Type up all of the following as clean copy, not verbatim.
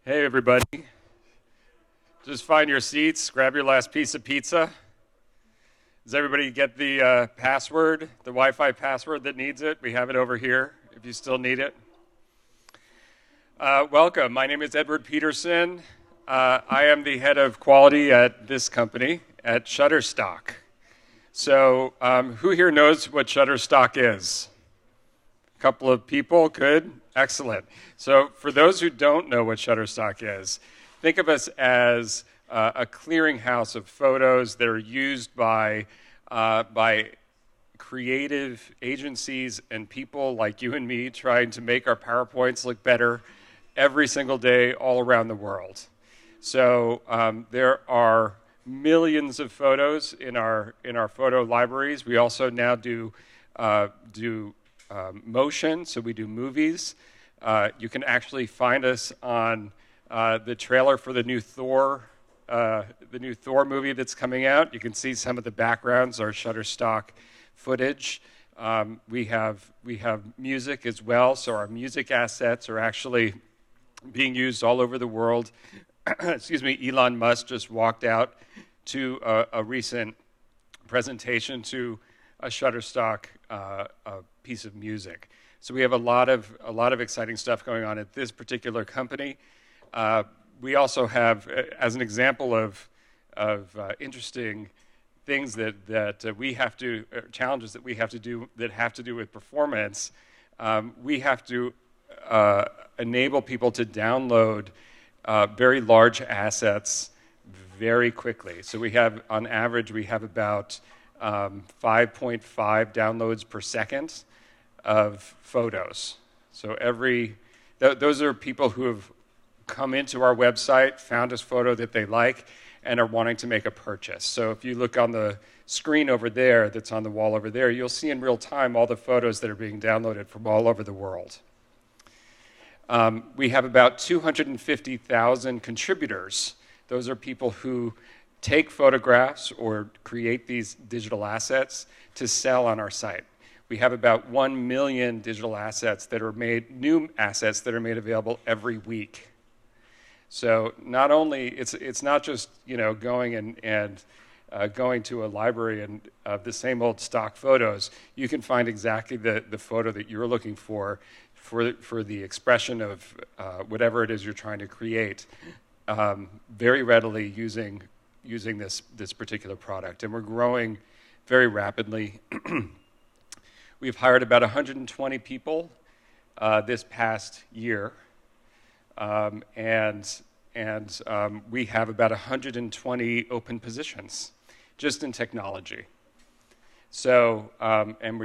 Hey, everybody. Just find your seats, grab your last piece of pizza. Does everybody get the password, the Wi-Fi password that needs it? We have it over here if you still need it. Welcome. My name is Edward Peterson. I am the head of quality at this company, at Shutterstock. So who here knows what Shutterstock is? A couple of people? Good. Excellent. So for those who don't know what Shutterstock is, think of us as a clearinghouse of photos that are used by creative agencies and people like you and me trying to make our PowerPoints look better every single day all around the world. So there are millions of photos in our photo libraries. We also now do motion, so we do movies. You can actually find us on the trailer for the new Thor movie that's coming out. You can see some of the backgrounds, our Shutterstock footage. We have music as well, so our music assets are actually being used all over the world. Excuse me, Elon Musk just walked out to a recent presentation to a Shutterstock piece of music. So we have a lot of exciting stuff going on at this particular company. We also have, as an example of interesting things that we have to, challenges that we have to do that have to do with performance, we have to enable people to download very large assets very quickly. So we have, on average, we have about 5.5 downloads per second of photos. So those are people who have come into our website, found a photo that they like, and are wanting to make a purchase. So if you look on the screen over there, that's on the wall over there, you'll see in real time all the photos that are being downloaded from all over the world. We have about 250,000 contributors. Those are people who take photographs or create these digital assets to sell on our site. We have about 1 million digital assets that are made, new assets that are made available every week. So not only, it's not just going and going to a library and the same old stock photos. You can find exactly the photo that you're looking for the expression of whatever it is you're trying to create very readily using this particular product. And we're growing very rapidly. We've hired about 120 people this past year, and we have about 120 open positions just in technology. So, and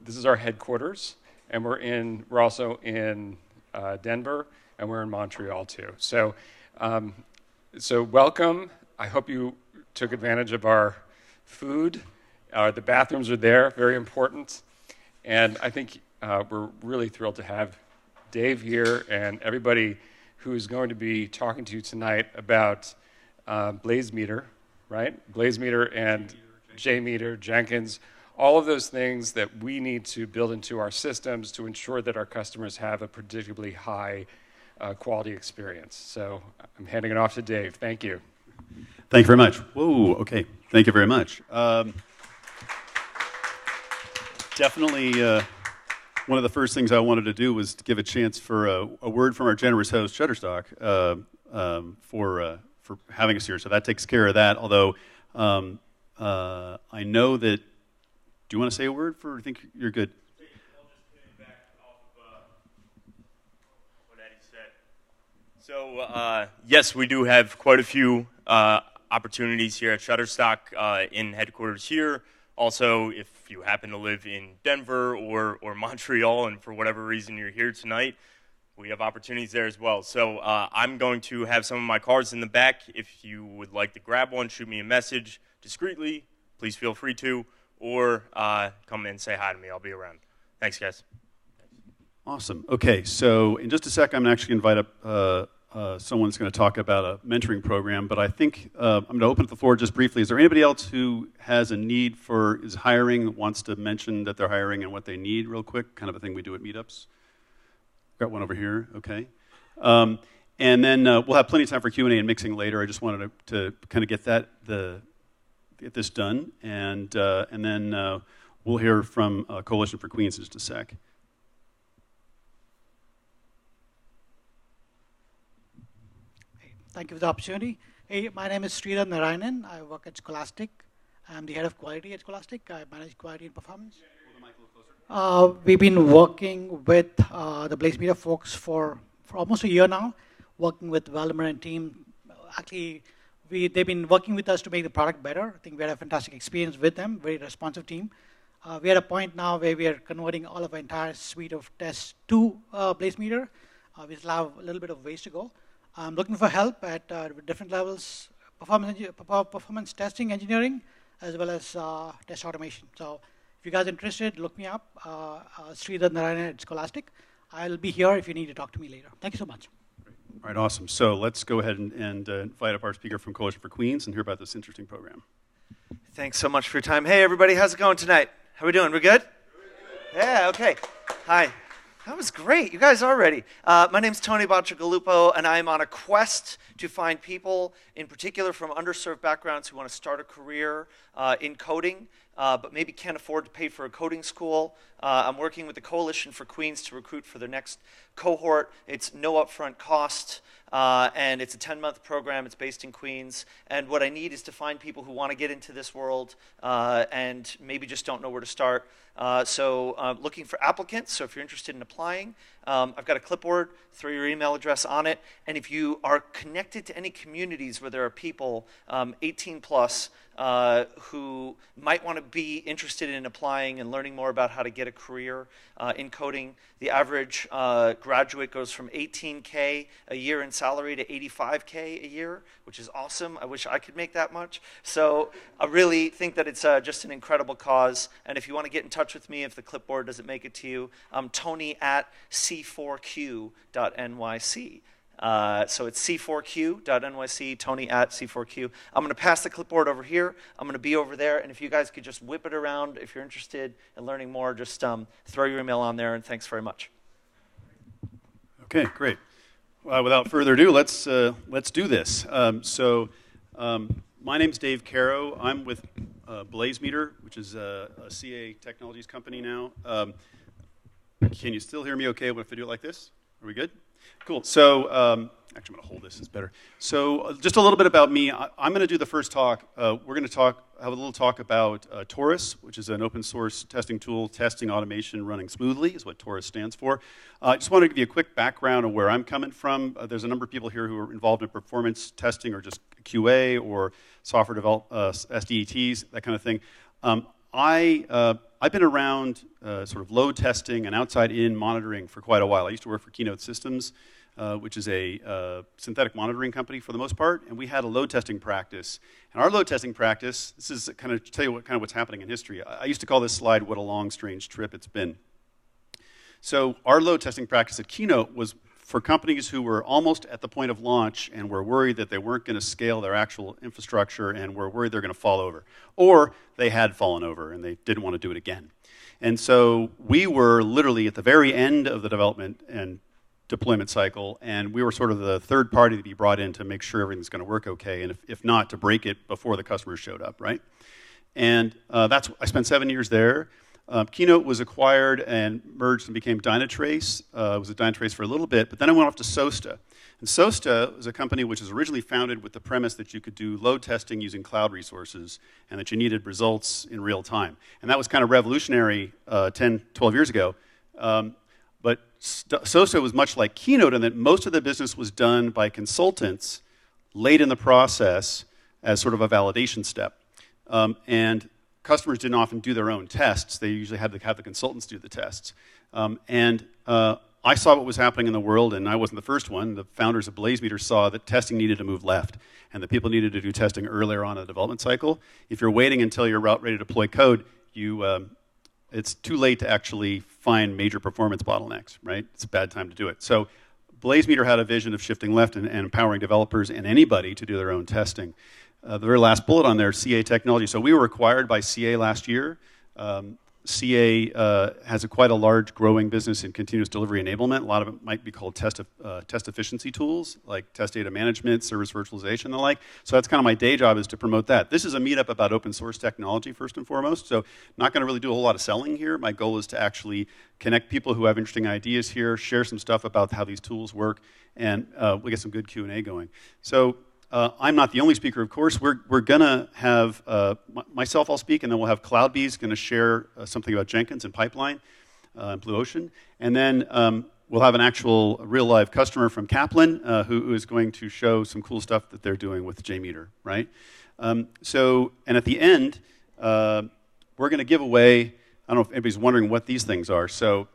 this is our headquarters, and we're also in Denver, and we're in Montreal too. So, so welcome. I hope you took advantage of our food. The bathrooms are there, very important. And I think we're really thrilled to have Dave here and everybody who's going to be talking to you tonight about Jmeter, right? Jmeter and Jmeter, Jenkins, all of those things that we need to build into our systems to ensure that our customers have a predictably high quality experience. So I'm handing it off to Dave. Thank you. Thank you very much. Whoa, okay. Thank you very much. Definitely one of the first things I wanted to do was to give a chance for a word from our generous host, Shutterstock, for having us here. So that takes care of that, although I know that, do you want to say a word for, I think you're good? I'll just piggyback off of what Eddie said. So yes, we do have quite a few opportunities here at Shutterstock in headquarters here. Also, if you happen to live in Denver or Montreal and for whatever reason you're here tonight, we have opportunities there as well. So I'm going to have some of my cards in the back. If you would like to grab one, shoot me a message discreetly. Please feel free to, or come and say hi to me. I'll be around. Thanks, guys. Awesome. Okay, so in just a sec, I'm actually going to invite up someone's going to talk about a mentoring program, but I think I'm going to open up the floor just briefly. Is there anybody else who has a need is hiring, wants to mention that they're hiring and what they need real quick, kind of a thing we do at meetups? Got one over here, okay. And then we'll have plenty of time for Q&A and mixing later. I just wanted to kind of get this done, and then we'll hear from Coalition for Queens in just a sec. Thank you for the opportunity. Hey, my name is Sridhar Narayanan. I work at Scholastic. I'm the head of quality at Scholastic. I manage quality and performance. We've been working with the Jmeter folks for almost a year now, working with Valdemar and team. Actually, they've been working with us to make the product better. I think we had a fantastic experience with them, very responsive team. We're at a point now where we are converting all of our entire suite of tests to Jmeter. We still have a little bit of ways to go. I'm looking for help at different levels, performance testing, engineering, as well as test automation. So if you guys are interested, look me up, Sridhar Narayanan at Scholastic. I'll be here if you need to talk to me later. Thank you so much. All right, awesome. So let's go ahead and invite up our speaker from Coalition for Queens and hear about this interesting program. Thanks so much for your time. Hey, everybody, how's it going tonight? How we doing? We're good? Yeah, okay. Hi. That was great. You guys are ready. My name's Tony Bacigalupo, and I'm on a quest to find people, in particular from underserved backgrounds, who want to start a career in coding, but maybe can't afford to pay for a coding school. I'm working with the Coalition for Queens to recruit for their next cohort. It's no upfront cost, and it's a 10-month program. It's based in Queens. And what I need is to find people who want to get into this world and maybe just don't know where to start. So looking for applicants, so if you're interested in applying, I've got a clipboard, throw your email address on it, and if you are connected to any communities where there are people 18 plus who might want to be interested in applying and learning more about how to get a career in coding, the average graduate goes from $18K a year in salary to $85K a year, which is awesome. I wish I could make that much. So I really think that it's just an incredible cause, and if you want to get in touch with me, if the clipboard doesn't make it to you, I'm Tony at c4q.nyc. So it's c4q.nyc, Tony at c4q. I'm going to pass the clipboard over here. I'm going to be over there, and if you guys could just whip it around, if you're interested in learning more, just throw your email on there, and thanks very much. Okay, great. Without further ado, let's do this. My name's Dave Caro. I'm with Jmeter, which is a CA Technologies company now. Can you still hear me okay if I do it like this? Are we good? Cool. So actually, I'm going to hold this. It's better. So just a little bit about me. I'm going to do the first talk. We're going to have a little talk about Taurus, which is an open source testing tool, testing automation running smoothly is what Taurus stands for. I just want to give you a quick background of where I'm coming from. There's a number of people here who are involved in performance testing or just QA or software SDETs, that kind of thing. I've been around sort of load testing and outside-in monitoring for quite a while. I used to work for Keynote Systems, which is a synthetic monitoring company for the most part, and we had a load testing practice. And our load testing practice, this is kind of to tell you what's happening in history. I used to call this slide "What a long, strange trip it's been." So our load testing practice at Keynote was for companies who were almost at the point of launch and were worried that they weren't going to scale their actual infrastructure and were worried they're going to fall over. Or they had fallen over and they didn't want to do it again. And so we were literally at the very end of the development and deployment cycle, and we were sort of the third party to be brought in to make sure everything's going to work okay, and if not, to break it before the customers showed up, right? And I spent 7 years there. Keynote was acquired and merged and became Dynatrace. It was at Dynatrace for a little bit, but then I went off to SOSTA. And SOSTA was a company which was originally founded with the premise that you could do load testing using cloud resources and that you needed results in real time. And that was kind of revolutionary 10, 12 years ago. But SOSTA was much like Keynote in that most of the business was done by consultants late in the process as sort of a validation step. And customers didn't often do their own tests. They usually had to have the consultants do the tests. I saw what was happening in the world, and I wasn't the first one. The founders of Jmeter saw that testing needed to move left, and that people needed to do testing earlier on in the development cycle. If you're waiting until you're ready to deploy code, it's too late to actually find major performance bottlenecks, right? It's a bad time to do it. So Jmeter had a vision of shifting left and empowering developers and anybody to do their own testing. The very last bullet on there, CA Technology. So we were acquired by CA last year. CA has quite a large growing business in continuous delivery enablement. A lot of it might be called test efficiency tools, like test data management, service virtualization, and the like. So that's kind of my day job, is to promote that. This is a meetup about open source technology, first and foremost, so not going to really do a whole lot of selling here. My goal is to actually connect people who have interesting ideas here, share some stuff about how these tools work, and we'll get some good Q&A going. So I'm not the only speaker, of course. We're going to have, myself I'll speak, and then we'll have CloudBees going to share something about Jenkins and pipeline and Blue Ocean. And then we'll have an actual real live customer from Kaplan who is going to show some cool stuff that they're doing with Jmeter, right? And at the end, we're going to give away, I don't know if anybody's wondering what these things are. So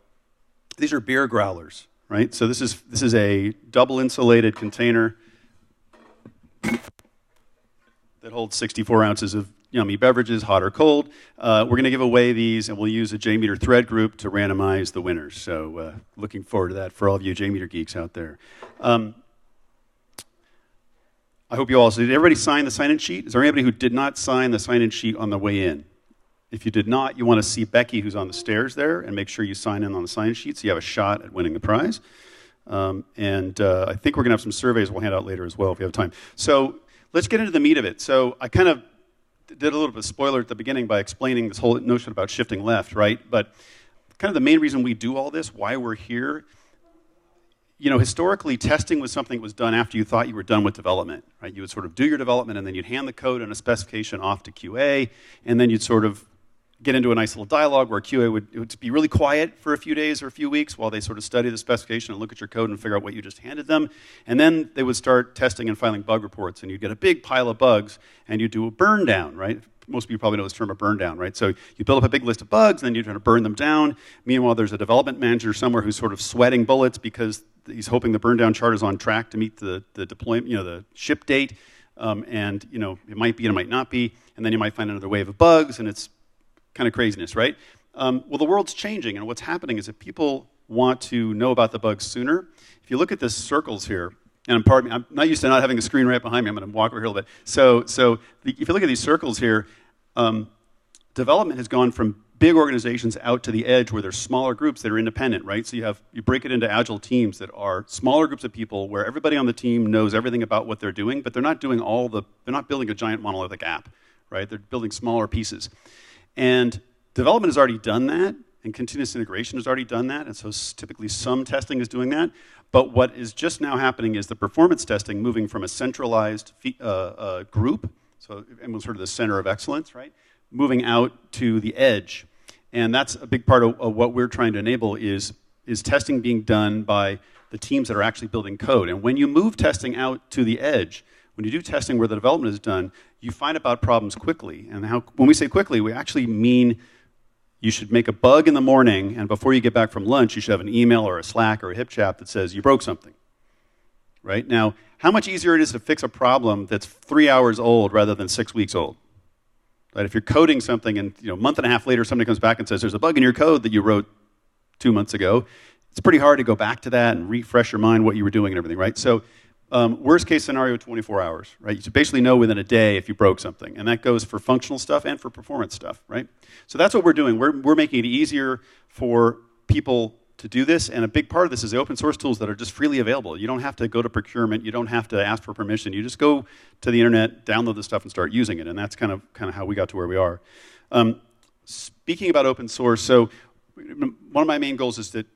these are beer growlers, right? So this is a double insulated container that holds 64 ounces of yummy beverages, hot or cold. We're going to give away these, and we'll use a Jmeter thread group to randomize the winners. So looking forward to that for all of you Jmeter geeks out there. I hope you all, so did everybody sign the sign-in sheet? Is there anybody who did not sign the sign-in sheet on the way in? If you did not, you want to see Becky, who's on the stairs there, and make sure you sign in on the sign-in sheet so you have a shot at winning the prize. I think we're going to have some surveys we'll hand out later as well if we have time. So let's get into the meat of it. So I kind of did a little bit of a spoiler at the beginning by explaining this whole notion about shifting left, right? But kind of the main reason we do all this, why we're here, historically, testing was something that was done after you thought you were done with development, right? You would sort of do your development, and then you'd hand the code and a specification off to QA, and then you'd sort of get into a nice little dialogue where QA would be really quiet for a few days or a few weeks while they sort of study the specification and look at your code and figure out what you just handed them. And then they would start testing and filing bug reports, and you'd get a big pile of bugs, and you'd do a burn down, right? Most of you probably know this term, a burn down, right? So you build up a big list of bugs, and then you're trying to burn them down. Meanwhile, there's a development manager somewhere who's sort of sweating bullets because he's hoping the burn down chart is on track to meet the deployment, the ship date. It might be and it might not be. And then you might find another wave of bugs, and it's kind of craziness, right? Well, the world's changing, and what's happening is that people want to know about the bugs sooner. If you look at the circles here, and pardon me, I'm not used to not having a screen right behind me. I'm going to walk over here a little bit. So if you look at these circles here, development has gone from big organizations out to the edge where there's smaller groups that are independent, right? So you break it into agile teams that are smaller groups of people where everybody on the team knows everything about what they're doing, but they're not doing they're not building a giant monolithic app, right? They're building smaller pieces. And development has already done that, and continuous integration has already done that, and so typically some testing is doing that. But what is just now happening is the performance testing moving from a centralized group, so everyone's heard of the center of excellence, right? Moving out to the edge. And that's a big part of what we're trying to enable is testing being done by the teams that are actually building code. And when you move testing out to the edge, when you do testing where the development is done, you find about problems quickly. And when we say quickly, we actually mean you should make a bug in the morning, and before you get back from lunch, you should have an email or a Slack or a HipChat that says you broke something. Right? Now, how much easier it is to fix a problem that's 3 hours old rather than 6 weeks old? Right? If you're coding something and a month and a half later somebody comes back and says there's a bug in your code that you wrote 2 months ago, it's pretty hard to go back to that and refresh your mind what you were doing and everything, right? So worst case scenario, 24 hours, right? You should basically know within a day if you broke something. And that goes for functional stuff and for performance stuff, right? So that's what we're doing. We're making it easier for people to do this. And a big part of this is the open source tools that are just freely available. You don't have to go to procurement. You don't have to ask for permission. You just go to the internet, download the stuff, and start using it. And that's kind of how we got to where we are. Speaking about open source, so one of my main goals is that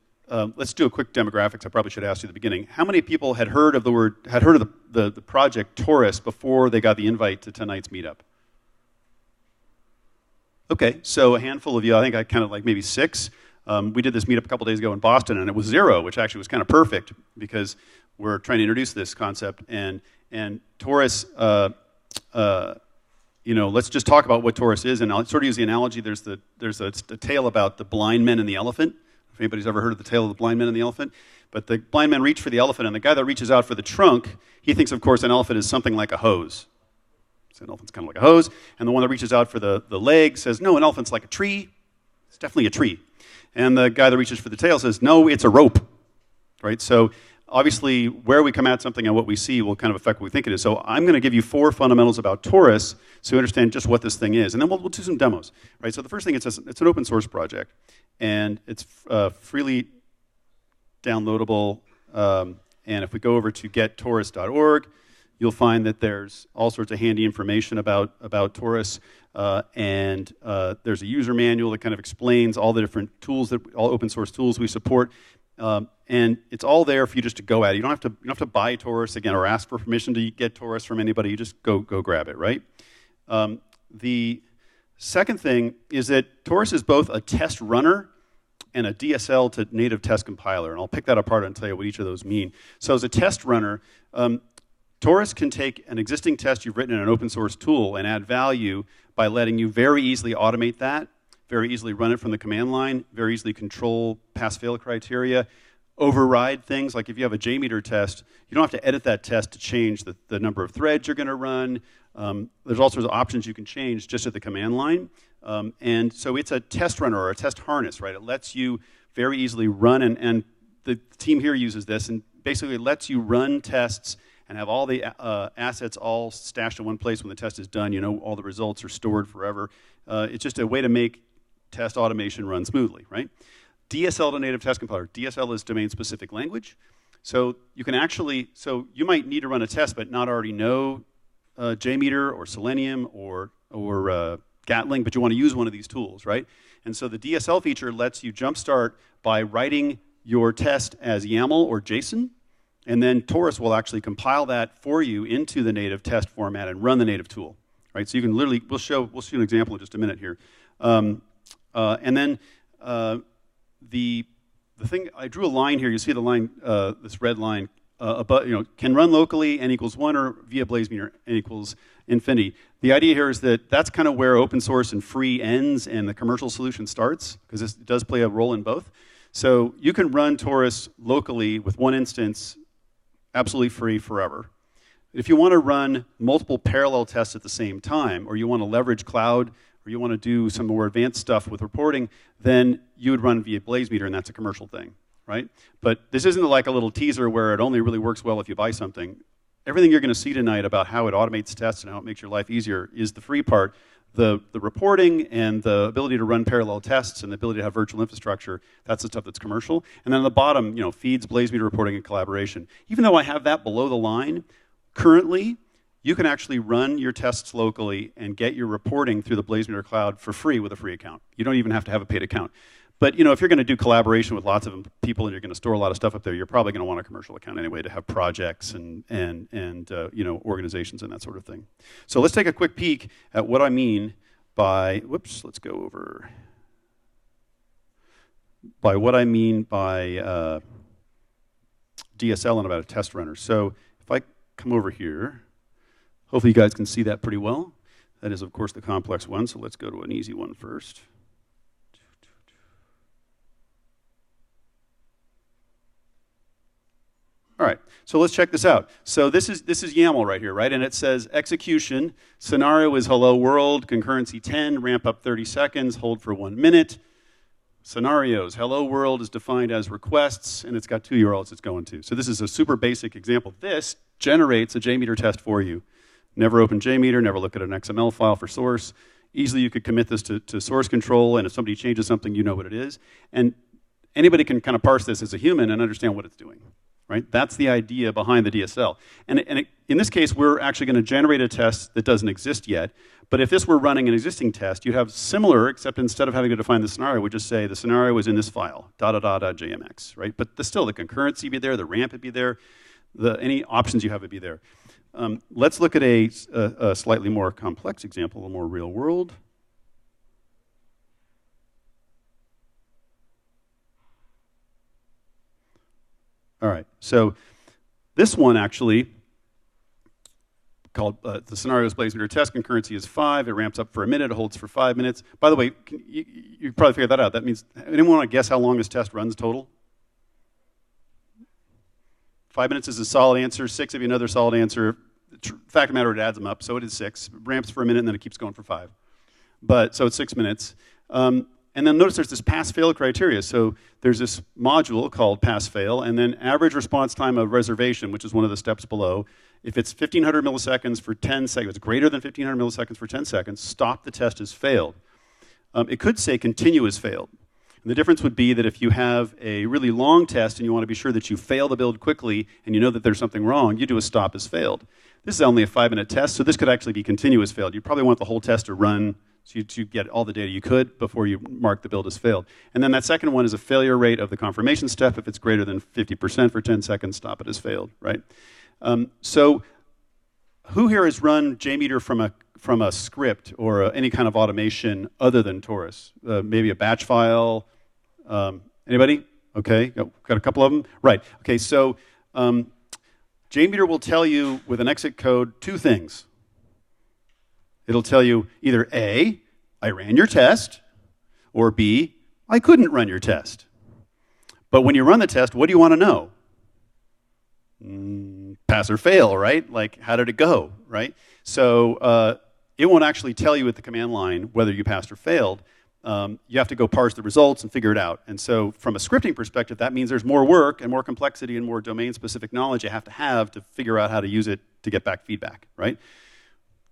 let's do a quick demographics. I probably should ask you at the beginning. How many people had heard of the project Taurus before they got the invite to tonight's meetup? Okay, so a handful of you. I think I counted like maybe 6. We did this meetup a couple days ago in Boston, and it was 0, which actually was kind of perfect because we're trying to introduce this concept. And Taurus, let's just talk about what Taurus is, and I'll sort of use the analogy. There's a tale about the blind men and the elephant. If anybody's ever heard of the tale of the blind men and the elephant. But the blind men reach for the elephant, and the guy that reaches out for the trunk, he thinks, of course, an elephant is something like a hose. So an elephant's kind of like a hose. And the one that reaches out for the leg says, no, an elephant's like a tree. It's definitely a tree. And the guy that reaches for the tail says, no, it's a rope. Right? So obviously, where we come at something and what we see will kind of affect what we think it is. So I'm going to give you 4 fundamentals about Taurus so you understand just what this thing is. And then we'll do some demos. Right? So the first thing, it's an open source project. And it's freely downloadable. And if we go over to gettaurus.org, you'll find that there's all sorts of handy information about Taurus. And there's a user manual that kind of explains all the different tools, all open source tools we support. And it's all there for you just to go at it. You don't have to buy Taurus again or ask for permission to get Taurus from anybody. You just go grab it, right? The second thing is that Taurus is both a test runner and a DSL to native test compiler. And I'll pick that apart and tell you what each of those mean. So as a test runner, Taurus can take an existing test you've written in an open source tool and add value by letting you very easily automate that, very easily run it from the command line, very easily control pass-fail criteria, override things. Like if you have a Jmeter test, you don't have to edit that test to change the number of threads you're going to run. There's all sorts of options you can change just at the command line. And so it's a test runner or a test harness, right? It lets you very easily run, and the team here uses this, and basically lets you run tests and have all the assets all stashed in one place when the test is done. You know, all the results are stored forever. It's just a way to make test automation run smoothly, right? DSL to native test compiler. DSL is domain-specific language. So you can actually, so you might need to run a test but not already know Jmeter or Selenium or Gatling, but you want to use one of these tools, right? And so the DSL feature lets you jumpstart by writing your test as YAML or JSON, and then Taurus will actually compile that for you into the native test format and run the native tool, right? So you can literally, we'll show an example in just a minute here. And then the thing, I drew a line here. You see the line, this red line, can run locally, n equals 1, or via Blazemeter, n equals infinity. The idea here is that that's kind of where open source and free ends and the commercial solution starts, because this does play a role in both. So you can run Taurus locally with one instance, absolutely free forever. If you want to run multiple parallel tests at the same time, or you want to leverage cloud, or you want to do some more advanced stuff with reporting, then you would run via Blazemeter, and that's a commercial thing, right? But this isn't like a little teaser where it only really works well if you buy something. Everything you're going to see tonight about how it automates tests and how it makes your life easier is the free part. The reporting and the ability to run parallel tests and the ability to have virtual infrastructure, that's the stuff that's commercial. And then on the bottom, feeds, Blazemeter reporting, and collaboration. Even though I have that below the line, currently, you can actually run your tests locally and get your reporting through the Blazemeter cloud for free with a free account. You don't even have to have a paid account. But if you're going to do collaboration with lots of people and you're going to store a lot of stuff up there, you're probably going to want a commercial account anyway to have projects and organizations and that sort of thing. So let's take a quick peek at what I mean by, let's go over, by what I mean by DSL and about a test runner. So if I come over here, hopefully you guys can see that pretty well. That is, of course, the complex one, so let's go to an easy one first. All right, so let's check this out. So this is YAML right here, right? And it says execution, scenario is hello world, concurrency 10, ramp up 30 seconds, hold for 1 minute. Scenarios, hello world is defined as requests, and it's got 2 URLs it's going to. So this is a super basic example. This generates a Jmeter test for you. Never open Jmeter, never look at an XML file for source. Easily you could commit this to source control, and if somebody changes something, you know what it is. And anybody can kind of parse this as a human and understand what it's doing. Right? That's the idea behind the DSL. And in this case, we're actually going to generate a test that doesn't exist yet. But if this were running an existing test, you'd have similar, except instead of having to define the scenario, we'd just say the scenario is in this file, .jmx, right? But still, the concurrency would be there, the ramp would be there, any options you have would be there. Let's look at a slightly more complex example, a more real world. All right, so this one actually, called the scenario is Blazemeter test, concurrency is 5, it ramps up for a minute, it holds for 5 minutes. By the way, you probably figured that out. That means, anyone want to guess how long this test runs total? 5 minutes is a solid answer, 6 would be another solid answer. Fact of the matter, it adds them up, so it is 6. It ramps for a minute and then it keeps going for 5. So it's 6 minutes. And then notice there's this pass-fail criteria. So there's this module called pass-fail, and then average response time of reservation, which is one of the steps below. If it's 1,500 milliseconds for 10 seconds, greater than 1,500 milliseconds for 10 seconds, stop the test as failed. It could say continue as failed. And the difference would be that if you have a really long test and you want to be sure that you fail the build quickly and you know that there's something wrong, you do a stop as failed. This is only a 5-minute test, so this could actually be continue as failed. You probably want the whole test to run so you get all the data you could before you mark the build as failed. And then that second one is a failure rate of the confirmation step. If it's greater than 50% for 10 seconds, stop it as failed, right? So who here has run Jmeter from a script or any kind of automation other than Taurus? Maybe a batch file? Anybody? Okay, got a couple of them? Right, okay, so Jmeter will tell you with an exit code 2 things. It'll tell you either A, I ran your test, or B, I couldn't run your test. But when you run the test, what do you want to know? Pass or fail, right? Like, how did it go, right? So it won't actually tell you at the command line whether you passed or failed. You have to go parse the results and figure it out. And so from a scripting perspective, that means there's more work and more complexity and more domain-specific knowledge you have to figure out how to use it to get back feedback, right?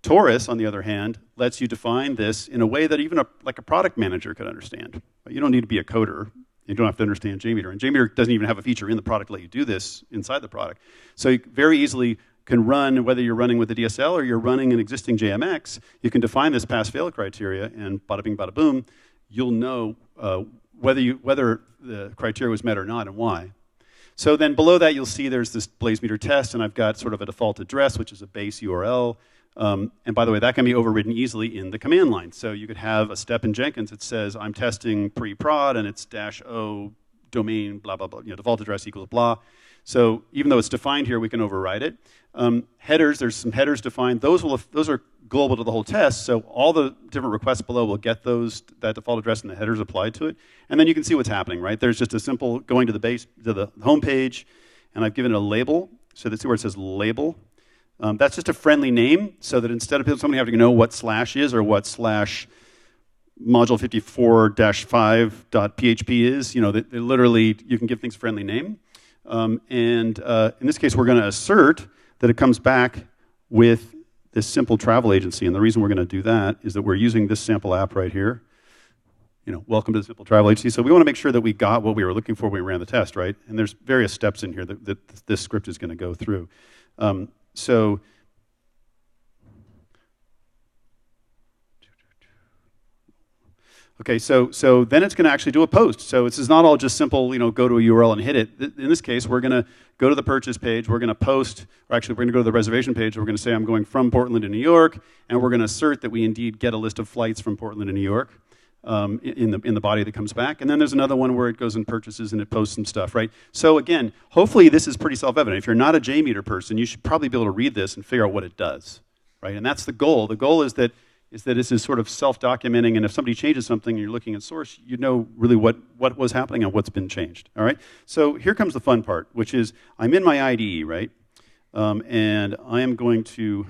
Taurus, on the other hand, lets you define this in a way that even a product manager could understand. You don't need to be a coder. You don't have to understand Jmeter. And Jmeter doesn't even have a feature in the product to let you do this inside the product. So you very easily can run, whether you're running with the DSL or you're running an existing JMX, you can define this pass-fail criteria, and bada bing, bada boom, you'll know whether the criteria was met or not and why. So then below that, you'll see there's this BlazeMeter test, and I've got sort of a default address, which is a base URL. And by the way, that can be overridden easily in the command line. So you could have a step in Jenkins that says, I'm testing pre-prod, and it's -o domain, blah, blah, blah, default address equals blah. So even though it's defined here, we can override it. Headers, there's some headers defined. Those are global to the whole test, so all the different requests below will get that default address and the headers applied to it. And then you can see what's happening, right? There's just a simple going to the home page, and I've given it a label. So let's see where it says label. That's just a friendly name, so that instead of somebody having to know what slash is or what slash module 54-5.php is, they literally, you can give things a friendly name. And in this case, we're going to assert that it comes back with this simple travel agency. And the reason we're going to do that is that we're using this sample app right here. Welcome to the simple travel agency. So we want to make sure that we got what we were looking for when we ran the test, right? And there's various steps in here that this script is going to go through. Okay, so then it's going to actually do a post. So this is not all just simple, go to a URL and hit it. In this case, we're going to go to the purchase page, we're going to post, or actually we're going to go to the reservation page, we're going to say I'm going from Portland to New York, and we're going to assert that we indeed get a list of flights from Portland to New York in the body that comes back. And then there's another one where it goes and purchases and it posts some stuff, right? So again, hopefully this is pretty self-evident. If you're not a Jmeter person, you should probably be able to read this and figure out what it does, right? And that's the goal. The goal is that this is sort of self-documenting, and if somebody changes something and you're looking at source, you know really what was happening and what's been changed, all right? So here comes the fun part, which is I'm in my IDE, right? And I am going to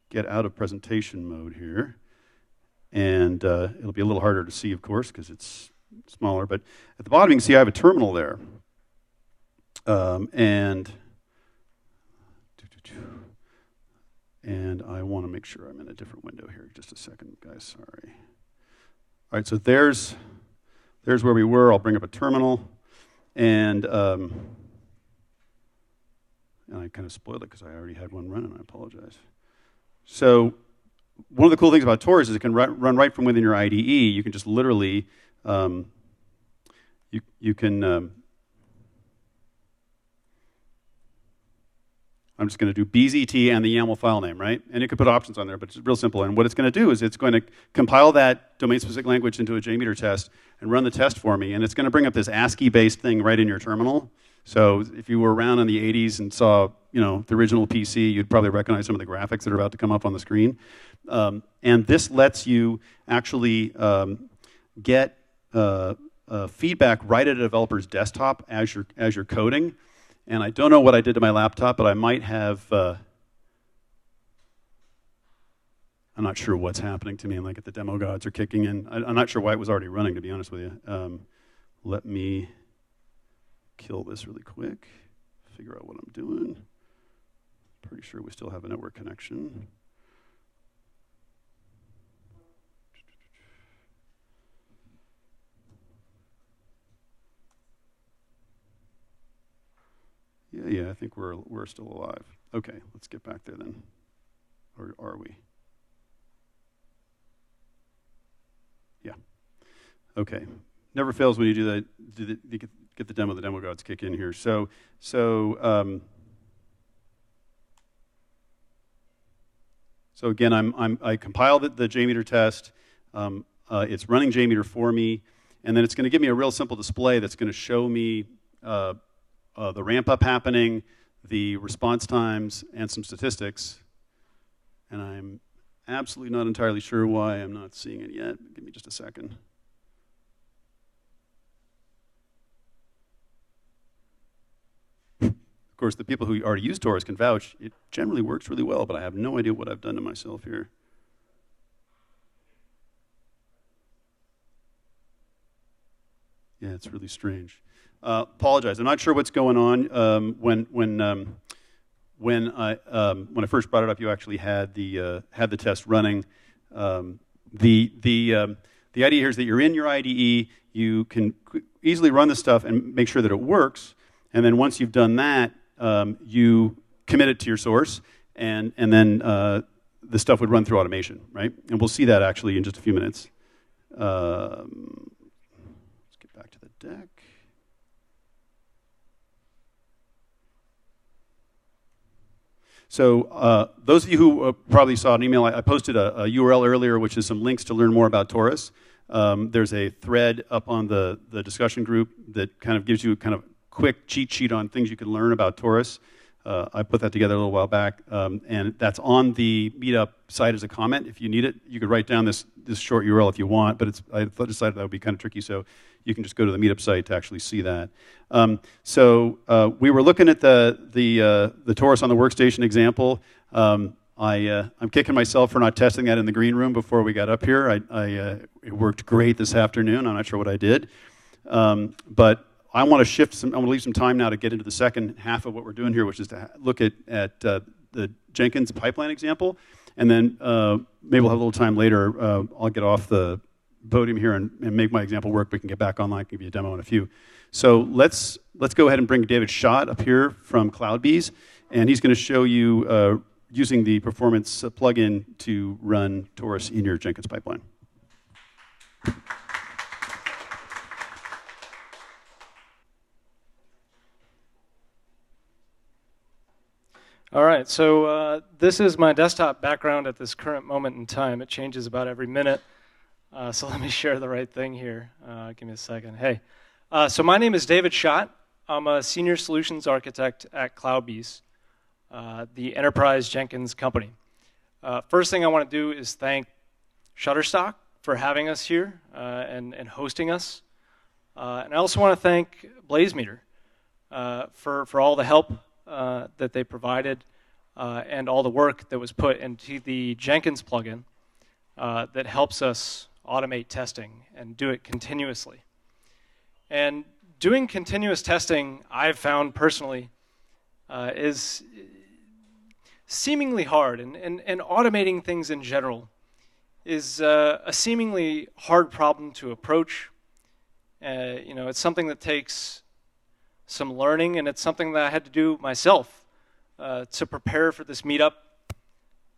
get out of presentation mode here, and it'll be a little harder to see, of course, because it's smaller, but at the bottom you can see I have a terminal there. And I want to make sure I'm in a different window here. Just a second, guys, sorry. All right, so there's where we were. I'll bring up a terminal. And I kind of spoiled it because I already had one running. I apologize. So one of the cool things about Taurus is it can run right from within your IDE. You can just literally, you can... I'm just going to do BZT and the YAML file name, right? And you can put options on there, but it's real simple. And what it's going to do is it's going to compile that domain-specific language into a Jmeter test and run the test for me. And it's going to bring up this ASCII-based thing right in your terminal. So if you were around in the 80s and saw, the original PC, you'd probably recognize some of the graphics that are about to come up on the screen. And this lets you actually get feedback right at a developer's desktop as you're coding. And I don't know what I did to my laptop, but I might have I'm not sure what's happening to me, and like if the demo gods are kicking in. I'm not sure why it was already running, to be honest with you. Let me kill this really quick, figure out what I'm doing. Pretty sure we still have a network connection. Yeah, I think we're still alive. Okay, let's get back there then. Or are we? Yeah. Okay. Never fails when you do that. You get the demo gods kick in here. So again, I compiled the Jmeter test. It's running Jmeter for me, and then it's going to give me a real simple display that's going to show me the ramp up happening, the response times, and some statistics. And I'm absolutely not entirely sure why I'm not seeing it yet. Give me just a second. Of course, the people who already use Taurus can vouch. It generally works really well, but I have no idea what I've done to myself here. Yeah, it's really strange. Apologize. I'm not sure what's going on. When I first brought it up, you actually had the test running. The idea here is that you're in your IDE. You can easily run this stuff and make sure that it works. And then once you've done that, you commit it to your source, and then the stuff would run through automation, right? And we'll see that actually in just a few minutes. Let's get back to the deck. So those of you who probably saw an email, I posted a URL earlier, which is some links to learn more about Taurus. There's a thread up on the discussion group that kind of gives you kind of quick cheat sheet on things you can learn about Taurus. I put that together a little while back, and that's on the Meetup site as a comment. If you need it, you could write down this short URL if you want, but I decided that would be kind of tricky, so you can just go to the Meetup site to actually see that. We were looking at the Taurus on the workstation example. I'm kicking myself for not testing that in the green room before we got up here. It worked great this afternoon. I'm not sure what I did, but I want to leave some time now to get into the second half of what we're doing here, which is to look at the Jenkins pipeline example, and then maybe we'll have a little time later. I'll get off the podium here and make my example work. We can get back online, give you a demo in a few. So let's go ahead and bring David Schott up here from CloudBees, and he's going to show you using the performance plugin to run Taurus in your Jenkins pipeline. All right, so this is my desktop background at this current moment in time. It changes about every minute, so let me share the right thing here. Give me a second. Hey, so my name is David Schott. I'm a senior solutions architect at CloudBees, the enterprise Jenkins company. First thing I want to do is thank Shutterstock for having us here and hosting us. And I also want to thank Blazemeter for all the help that they provided and all the work that was put into the Jenkins plugin that helps us automate testing and do it continuously. And doing continuous testing, I've found personally, is seemingly hard, and automating things in general is a seemingly hard problem to approach. It's something that takes some learning, and it's something that I had to do myself to prepare for this meetup.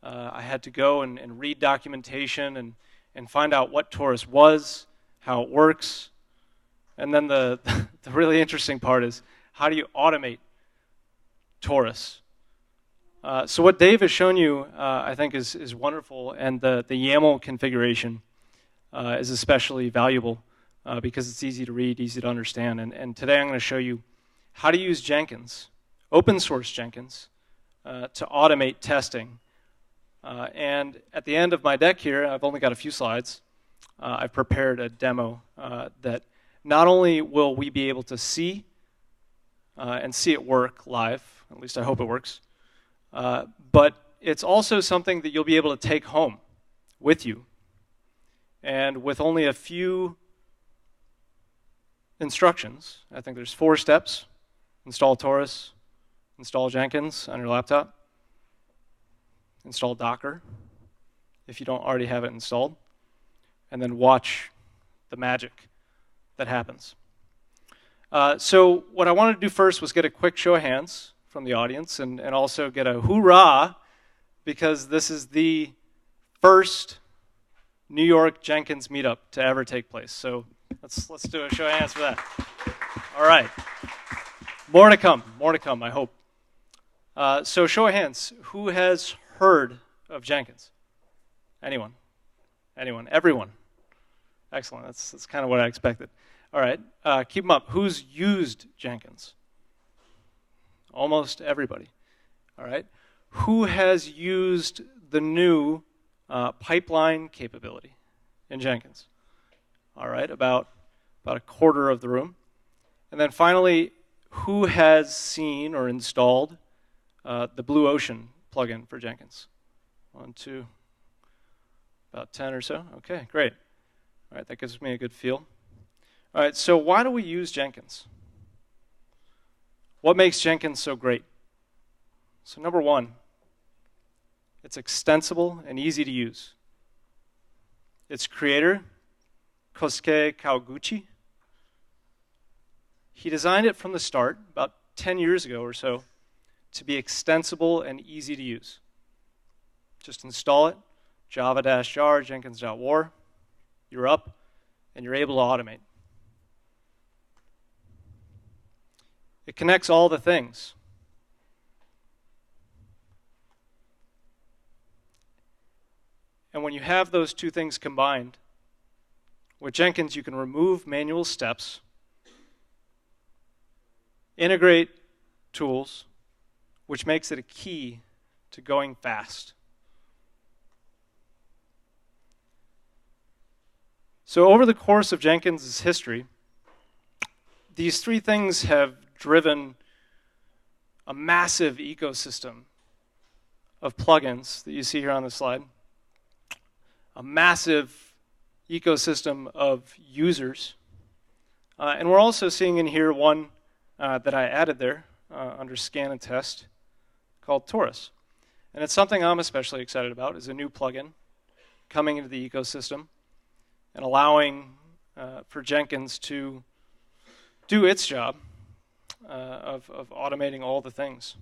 I had to go and read documentation and find out what Taurus was, how it works, and then the really interesting part is, how do you automate Taurus? So what Dave has shown you, I think, is wonderful, and the YAML configuration is especially valuable because it's easy to read, easy to understand. And today I'm going to show you how to use Jenkins, open source Jenkins, to automate testing. And at the end of my deck here, I've only got a few slides. I've prepared a demo that not only will we be able to see and see it work live, at least I hope it works, but it's also something that you'll be able to take home with you. And with only a few instructions, I think there's 4 steps: install Taurus, install Jenkins on your laptop, install Docker if you don't already have it installed, and then watch the magic that happens. So what I wanted to do first was get a quick show of hands from the audience, and also get a hoorah, because this is the first New York Jenkins meetup to ever take place. So let's do a show of hands for that. All right. More to come, I hope. So show of hands, who has heard of Jenkins? Anyone? Everyone? Excellent, that's kind of what I expected. All right, keep them up. Who's used Jenkins? Almost everybody. All right. Who has used the new pipeline capability in Jenkins? All right, about a quarter of the room. And then finally, who has seen or installed the Blue Ocean plugin for Jenkins? 1, 2, about 10 or so. Okay, great. All right, that gives me a good feel. All right, so why do we use Jenkins? What makes Jenkins so great? So number 1, it's extensible and easy to use. Its creator, Kosuke Kawaguchi, he designed it from the start, about 10 years ago or so, to be extensible and easy to use. Just install it, java-jar, jenkins.war, you're up, and you're able to automate. It connects all the things. And when you have those two things combined, with Jenkins you can remove manual steps, integrate tools, which makes it a key to going fast. So over the course of Jenkins' history, these 3 things have driven a massive ecosystem of plugins that you see here on the slide, a massive ecosystem of users, and we're also seeing in here one that I added there under scan and test called Taurus. And it's something I'm especially excited about, is a new plugin coming into the ecosystem and allowing for Jenkins to do its job of automating all the things.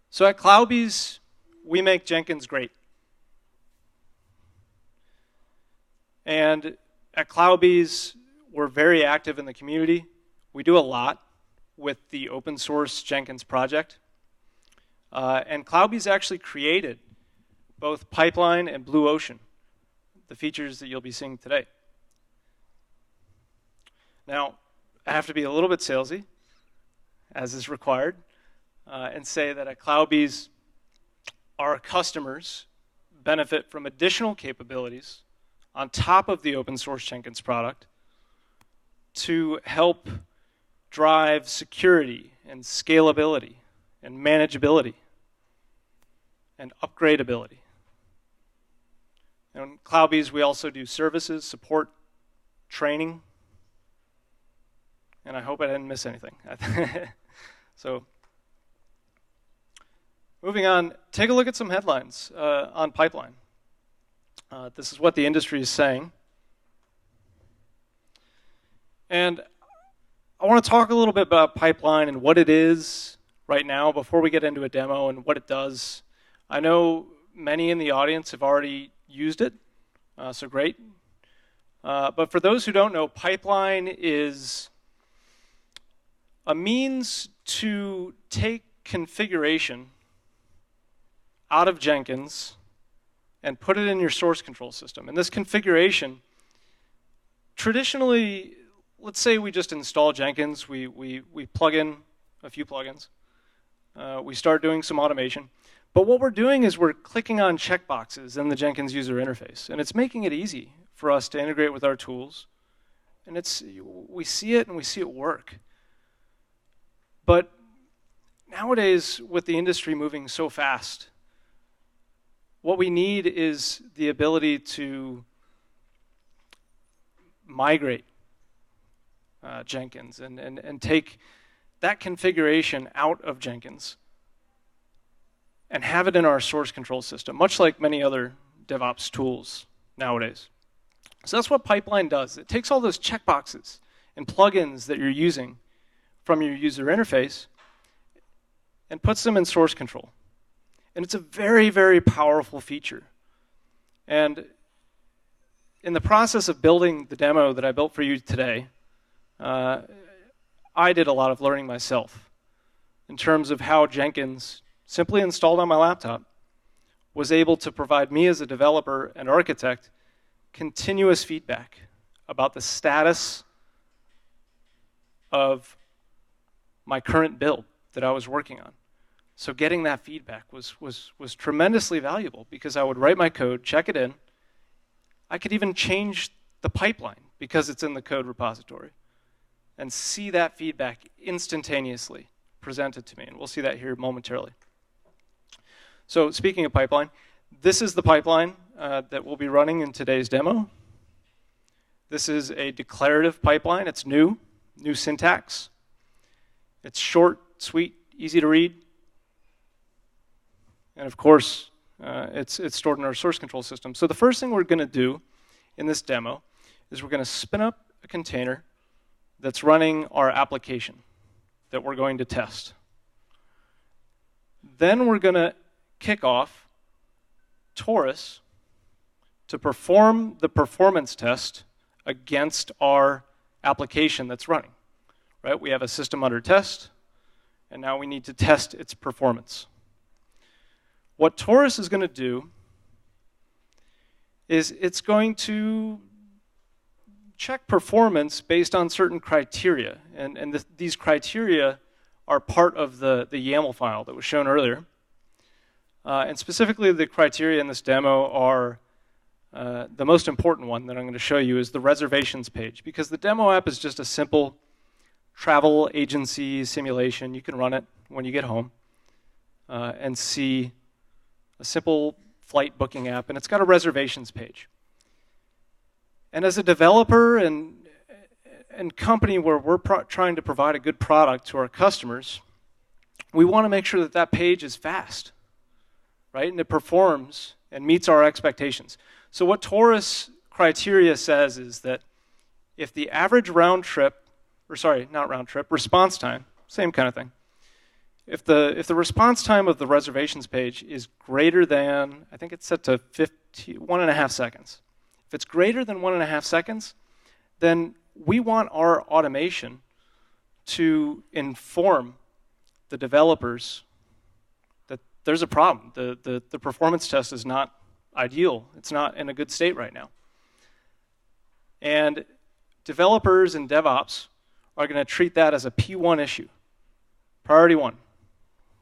So at Cloudbees, we make Jenkins great. And at Cloudbees, we're very active in the community. We do a lot with the open source Jenkins project. And Cloudbees actually created both Pipeline and Blue Ocean, the features that you'll be seeing today. Now, I have to be a little bit salesy, as is required, and say that at Cloudbees, our customers benefit from additional capabilities on top of the open source Jenkins product to help drive security and scalability and manageability and upgradability. And in Cloudbees, we also do services, support, training, and I hope I didn't miss anything. So, moving on, take a look at some headlines on Pipeline. This is what the industry is saying. And I want to talk a little bit about Pipeline and what it is right now before we get into a demo and what it does. I know many in the audience have already used it, so great. But for those who don't know, Pipeline is a means to take configuration out of Jenkins and put it in your source control system. And this configuration, traditionally, let's say we just install Jenkins, we plug in a few plugins, we start doing some automation. But what we're doing is we're clicking on checkboxes in the Jenkins user interface, and it's making it easy for us to integrate with our tools. And we see it and we see it work. But nowadays, with the industry moving so fast, what we need is the ability to migrate Jenkins and take that configuration out of Jenkins and have it in our source control system, much like many other DevOps tools nowadays. So that's what Pipeline does. It takes all those checkboxes and plugins that you're using from your user interface and puts them in source control. And it's a very, very powerful feature. And in the process of building the demo that I built for you today, I did a lot of learning myself in terms of how Jenkins, simply installed on my laptop, was able to provide me as a developer and architect continuous feedback about the status of my current build that I was working on. So getting that feedback was tremendously valuable because I would write my code, check it in. I could even change the pipeline because it's in the code repository and see that feedback instantaneously presented to me. And we'll see that here momentarily. So speaking of pipeline, this is the pipeline that we'll be running in today's demo. This is a declarative pipeline. It's new syntax. It's short, sweet, easy to read. And of course, it's stored in our source control system. So the first thing we're going to do in this demo is we're going to spin up a container that's running our application that we're going to test. Then we're going to kick off Taurus to perform the performance test against our application that's running. Right? We have a system under test, and now we need to test its performance. What Taurus is going to do is it's going to check performance based on certain criteria. And these criteria are part of the YAML file that was shown earlier. And specifically, the criteria in this demo are the most important one that I'm going to show you is the reservations page. Because the demo app is just a simple travel agency simulation. You can run it when you get home and see a simple flight booking app, and it's got a reservations page. And as a developer and company where we're trying to provide a good product to our customers, we want to make sure that that page is fast, right? And it performs and meets our expectations. So what Taurus criteria says is that if the average response time, same kind of thing. If the response time of the reservations page is greater than, I think it's set to 1.5 seconds. If it's greater than 1.5 seconds, then we want our automation to inform the developers that there's a problem. The performance test is not ideal. It's not in a good state right now. And developers and DevOps are going to treat that as a P1 issue. Priority 1.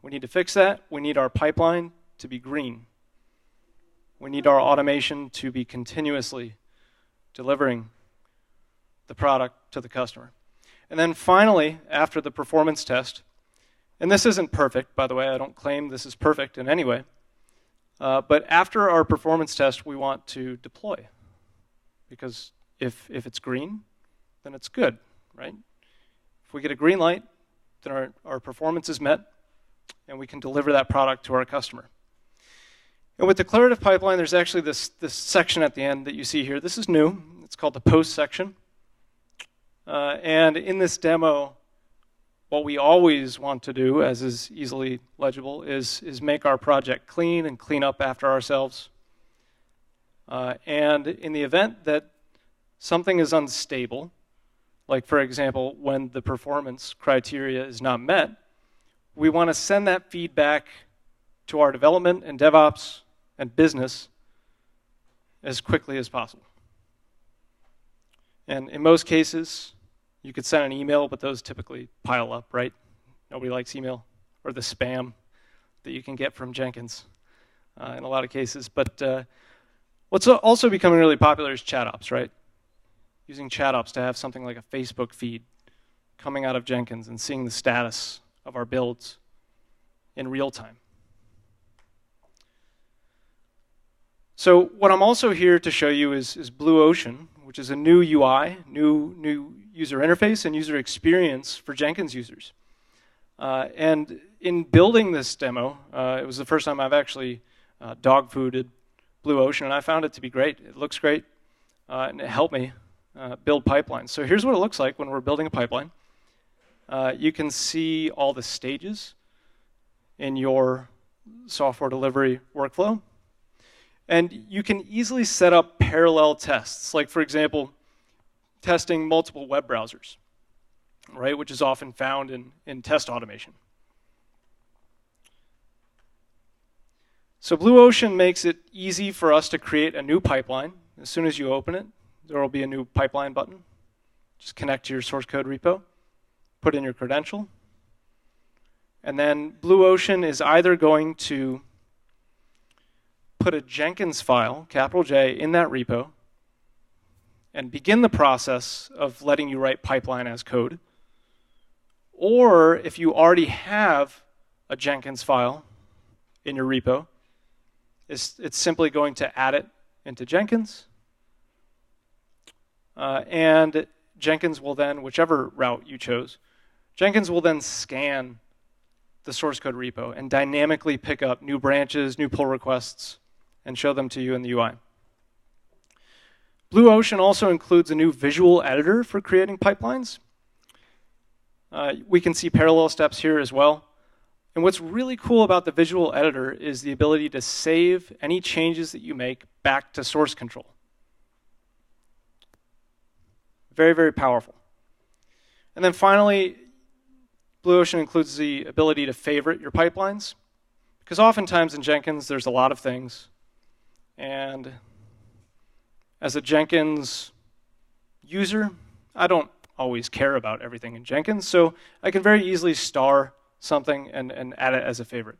We need to fix that. We need our pipeline to be green. We need our automation to be continuously delivering the product to the customer. And then finally, after the performance test, and this isn't perfect, by the way, I don't claim this is perfect in any way, but after our performance test, we want to deploy. Because if it's green, then it's good, right? If we get a green light, then our performance is met, and we can deliver that product to our customer. And with declarative pipeline, there's actually this section at the end that you see here. This is new. It's called the post section. And in this demo, what we always want to do, as is easily legible, is make our project clean and clean up after ourselves. And in the event that something is unstable, like for example, when the performance criteria is not met, we want to send that feedback to our development and DevOps and business as quickly as possible. And in most cases, you could send an email, but those typically pile up, right? Nobody likes email, or the spam that you can get from Jenkins in a lot of cases. But what's also becoming really popular is chat ops, right? Using chat ops to have something like a Facebook feed coming out of Jenkins and seeing the status of our builds in real time. So what I'm also here to show you is Blue Ocean, which is a new UI, new user interface and user experience for Jenkins users. And in building this demo, it was the first time I've actually dog-fooded Blue Ocean, and I found it to be great. It looks great, and it helped me build pipelines. So here's what it looks like when we're building a pipeline. You can see all the stages in your software delivery workflow. And you can easily set up parallel tests, like, for example, testing multiple web browsers, right, which is often found in test automation. So Blue Ocean makes it easy for us to create a new pipeline. As soon as you open it, there will be a new pipeline button. Just connect to your source code repo, put in your credential, and then Blue Ocean is either going to put a Jenkins file, capital J, in that repo and begin the process of letting you write pipeline as code. Or if you already have a Jenkins file in your repo, it's simply going to add it into Jenkins. And Jenkins will then, whichever route you chose, Jenkins will then scan the source code repo and dynamically pick up new branches, new pull requests, and show them to you in the UI. Blue Ocean also includes a new visual editor for creating pipelines. We can see parallel steps here as well. And what's really cool about the visual editor is the ability to save any changes that you make back to source control. Very, very powerful. And then finally, Blue Ocean includes the ability to favorite your pipelines, because oftentimes in Jenkins there's a lot of things. And as a Jenkins user, I don't always care about everything in Jenkins, so I can very easily star something and add it as a favorite.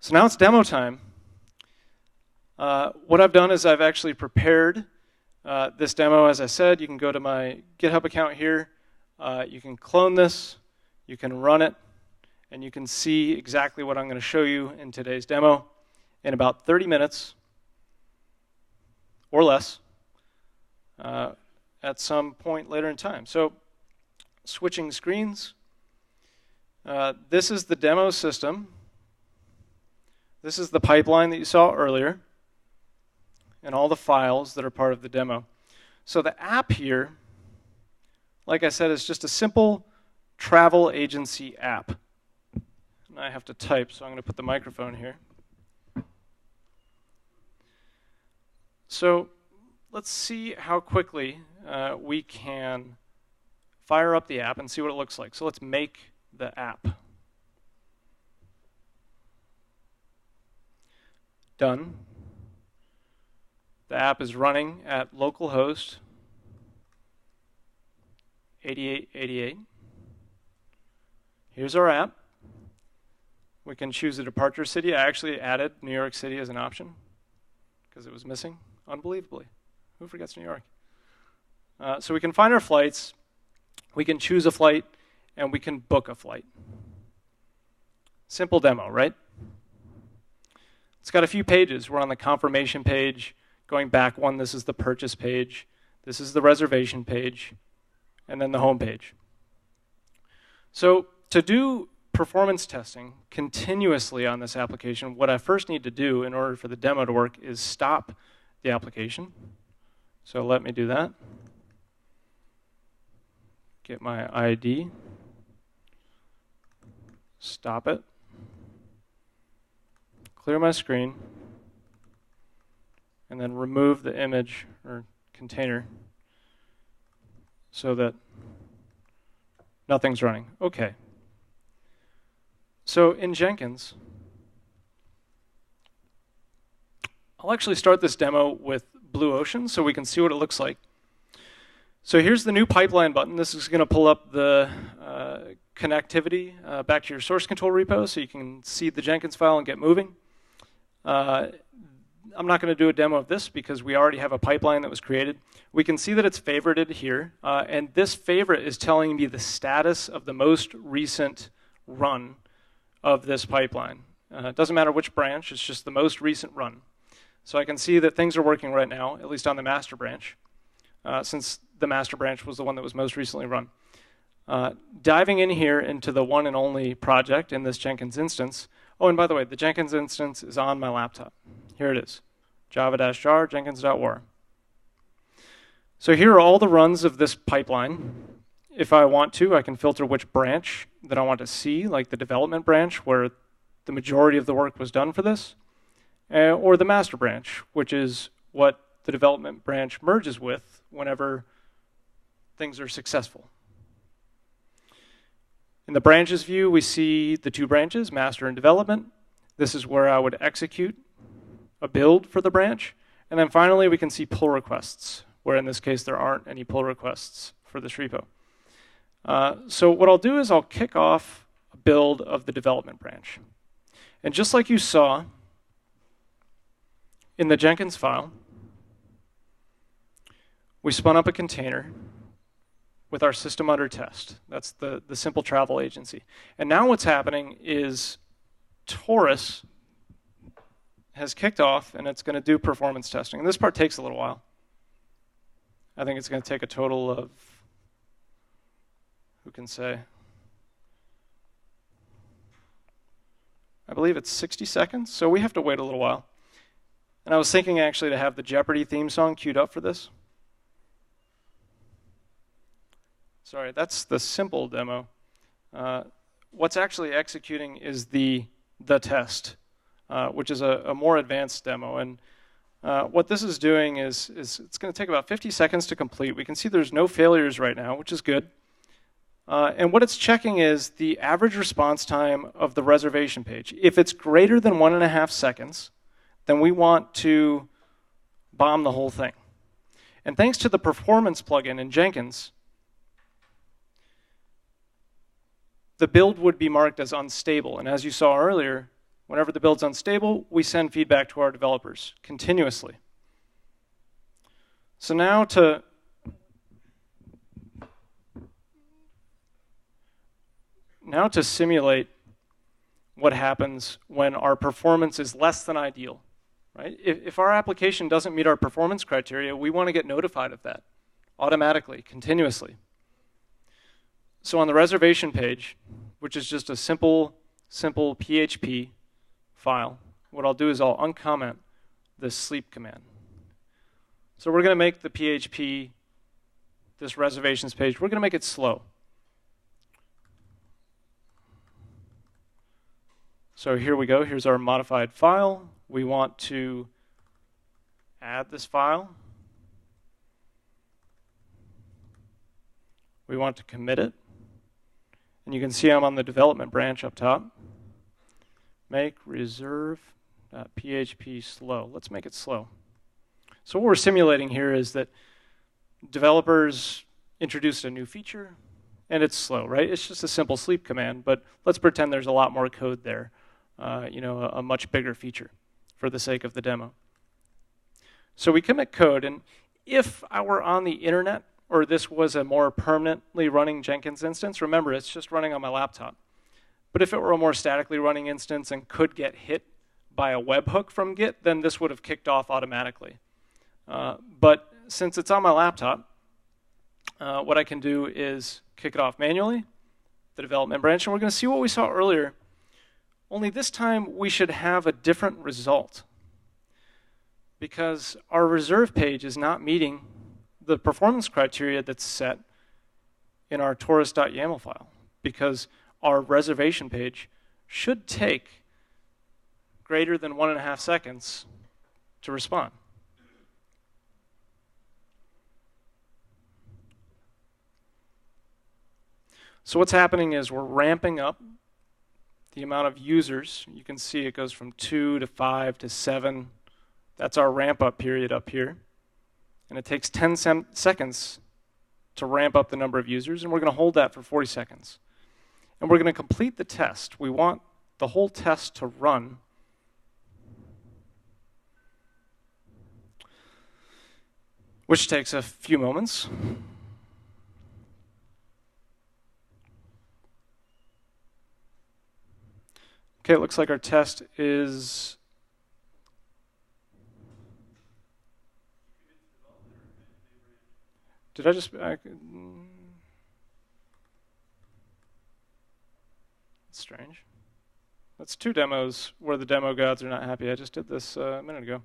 So now it's demo time. What I've done is I've actually prepared this demo. As I said, you can go to my GitHub account here. You can clone this. You can run it. And you can see exactly what I'm going to show you in today's demo in about 30 minutes or less at some point later in time. So switching screens. This is the demo system. This is the pipeline that you saw earlier and all the files that are part of the demo. So the app here, like I said, is just a simple travel agency app. And I have to type, so I'm going to put the microphone here. So let's see how quickly we can fire up the app and see what it looks like. So let's make the app. Done. The app is running at localhost 8888. Here's our app. We can choose a departure city. I actually added New York City as an option because it was missing, unbelievably. Who forgets New York? So we can find our flights, we can choose a flight, and we can book a flight. Simple demo, right? It's got a few pages. We're on the confirmation page. Going back one, this is the purchase page. This is the reservation page, and then the home page. So to do performance testing continuously on this application, what I first need to do in order for the demo to work is stop the application. So let me do that. Get my ID. Stop it. Clear my screen. And then remove the image or container so that nothing's running. Okay. So in Jenkins, I'll actually start this demo with Blue Ocean so we can see what it looks like. So here's the new pipeline button. This is going to pull up the connectivity back to your source control repo so you can see the Jenkins file and get moving. I'm not going to do a demo of this because we already have a pipeline that was created. We can see that it's favorited here, and this favorite is telling me the status of the most recent run of this pipeline. It doesn't matter which branch, it's just the most recent run. So I can see that things are working right now, at least on the master branch, since the master branch was the one that was most recently run. Diving in here into the one and only project in this Jenkins instance. Oh, and by the way, the Jenkins instance is on my laptop. Here it is, java-jar jenkins.war. So here are all the runs of this pipeline. If I want to, I can filter which branch that I want to see, like the development branch where the majority of the work was done for this, or the master branch, which is what the development branch merges with whenever things are successful. In the branches view, we see the two branches, master and development. This is where I would execute a build for the branch. And then finally, we can see pull requests, where in this case, there aren't any pull requests for this repo. So what I'll do is I'll kick off a build of the development branch. And just like you saw in the Jenkins file, we spun up a container with our system under test. That's the simple travel agency. And now what's happening is Taurus has kicked off, and it's going to do performance testing. And this part takes a little while. I think it's going to take a total of, who can say? I believe it's 60 seconds, so we have to wait a little while. And I was thinking actually to have the Jeopardy theme song queued up for this. Sorry, that's the simple demo. What's actually executing is the test, which is a more advanced demo. And what this is doing is it's going to take about 50 seconds to complete. We can see there's no failures right now, which is good. And what it's checking is the average response time of the reservation page. If it's greater than 1.5 seconds, then we want to bomb the whole thing. And thanks to the performance plugin in Jenkins, the build would be marked as unstable. And as you saw earlier, whenever the build's unstable, we send feedback to our developers continuously. So now to simulate what happens when our performance is less than ideal, right? If our application doesn't meet our performance criteria, we want to get notified of that automatically, continuously. So on the reservation page, which is just a simple PHP file, what I'll do is I'll uncomment this sleep command. So we're going to make the PHP, this reservations page, we're going to make it slow. So here we go. Here's our modified file. We want to add this file. We want to commit it. And you can see I'm on the development branch up top. Make reserve.php slow. Let's make it slow. So what we're simulating here is that developers introduced a new feature, and it's slow, right? It's just a simple sleep command, but let's pretend there's a lot more code there, a much bigger feature for the sake of the demo. So we commit code, and if I were on the internet, or this was a more permanently running Jenkins instance, remember, it's just running on my laptop. But if it were a more statically running instance and could get hit by a webhook from Git, then this would have kicked off automatically. But since it's on my laptop, what I can do is kick it off manually, the development branch, and we're going to see what we saw earlier. Only this time, we should have a different result, because our reserve page is not meeting the performance criteria that's set in our Taurus.yaml file, because our reservation page should take greater than 1.5 seconds to respond. So what's happening is we're ramping up the amount of users. You can see it goes from 2 to 5 to 7. That's our ramp up period up here. And it takes 10 seconds to ramp up the number of users, and we're going to hold that for 40 seconds. And we're going to complete the test. We want the whole test to run. Which takes a few moments. Okay, it looks like our test is... Did I just... That's strange. That's 2 demos where the demo gods are not happy. I just did this a minute ago.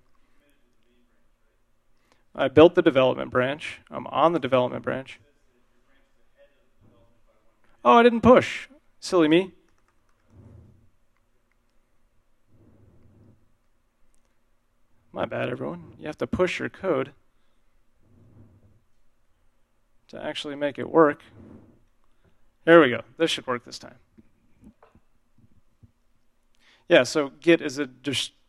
I built the development branch. I'm on the development branch. Oh, I didn't push. Silly me. My bad, everyone. You have to push your code to actually make it work. There we go. This should work this time. Yeah, so Git is a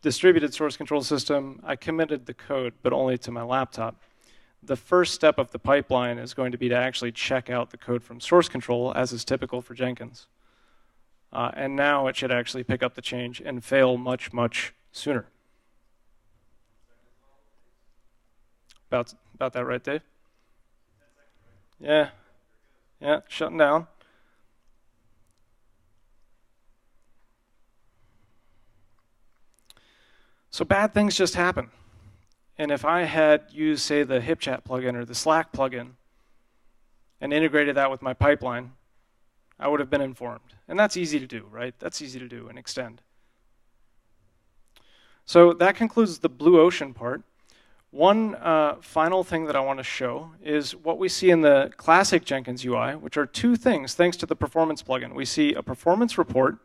distributed source control system. I committed the code, but only to my laptop. The first step of the pipeline is going to be to actually check out the code from source control, as is typical for Jenkins. And now it should actually pick up the change and fail much, much sooner. About that right, Dave? Yeah. Yeah, shutting down. So bad things just happen. And if I had used, say, the HipChat plugin or the Slack plugin and integrated that with my pipeline, I would have been informed. And that's easy to do, right? That's easy to do and extend. So that concludes the blue ocean part. One final thing that I want to show is what we see in the classic Jenkins UI, which are 2 things thanks to the performance plugin. We see a performance report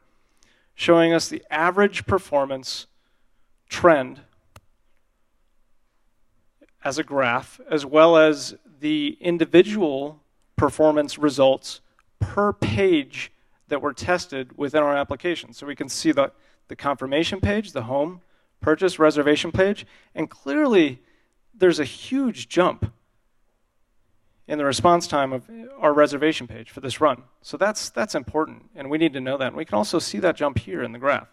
showing us the average performance trend as a graph, as well as the individual performance results per page that were tested within our application. So we can see the confirmation page, the home, purchase, reservation page, and clearly there's a huge jump in the response time of our reservation page for this run. So that's important, and we need to know that. And we can also see that jump here in the graph.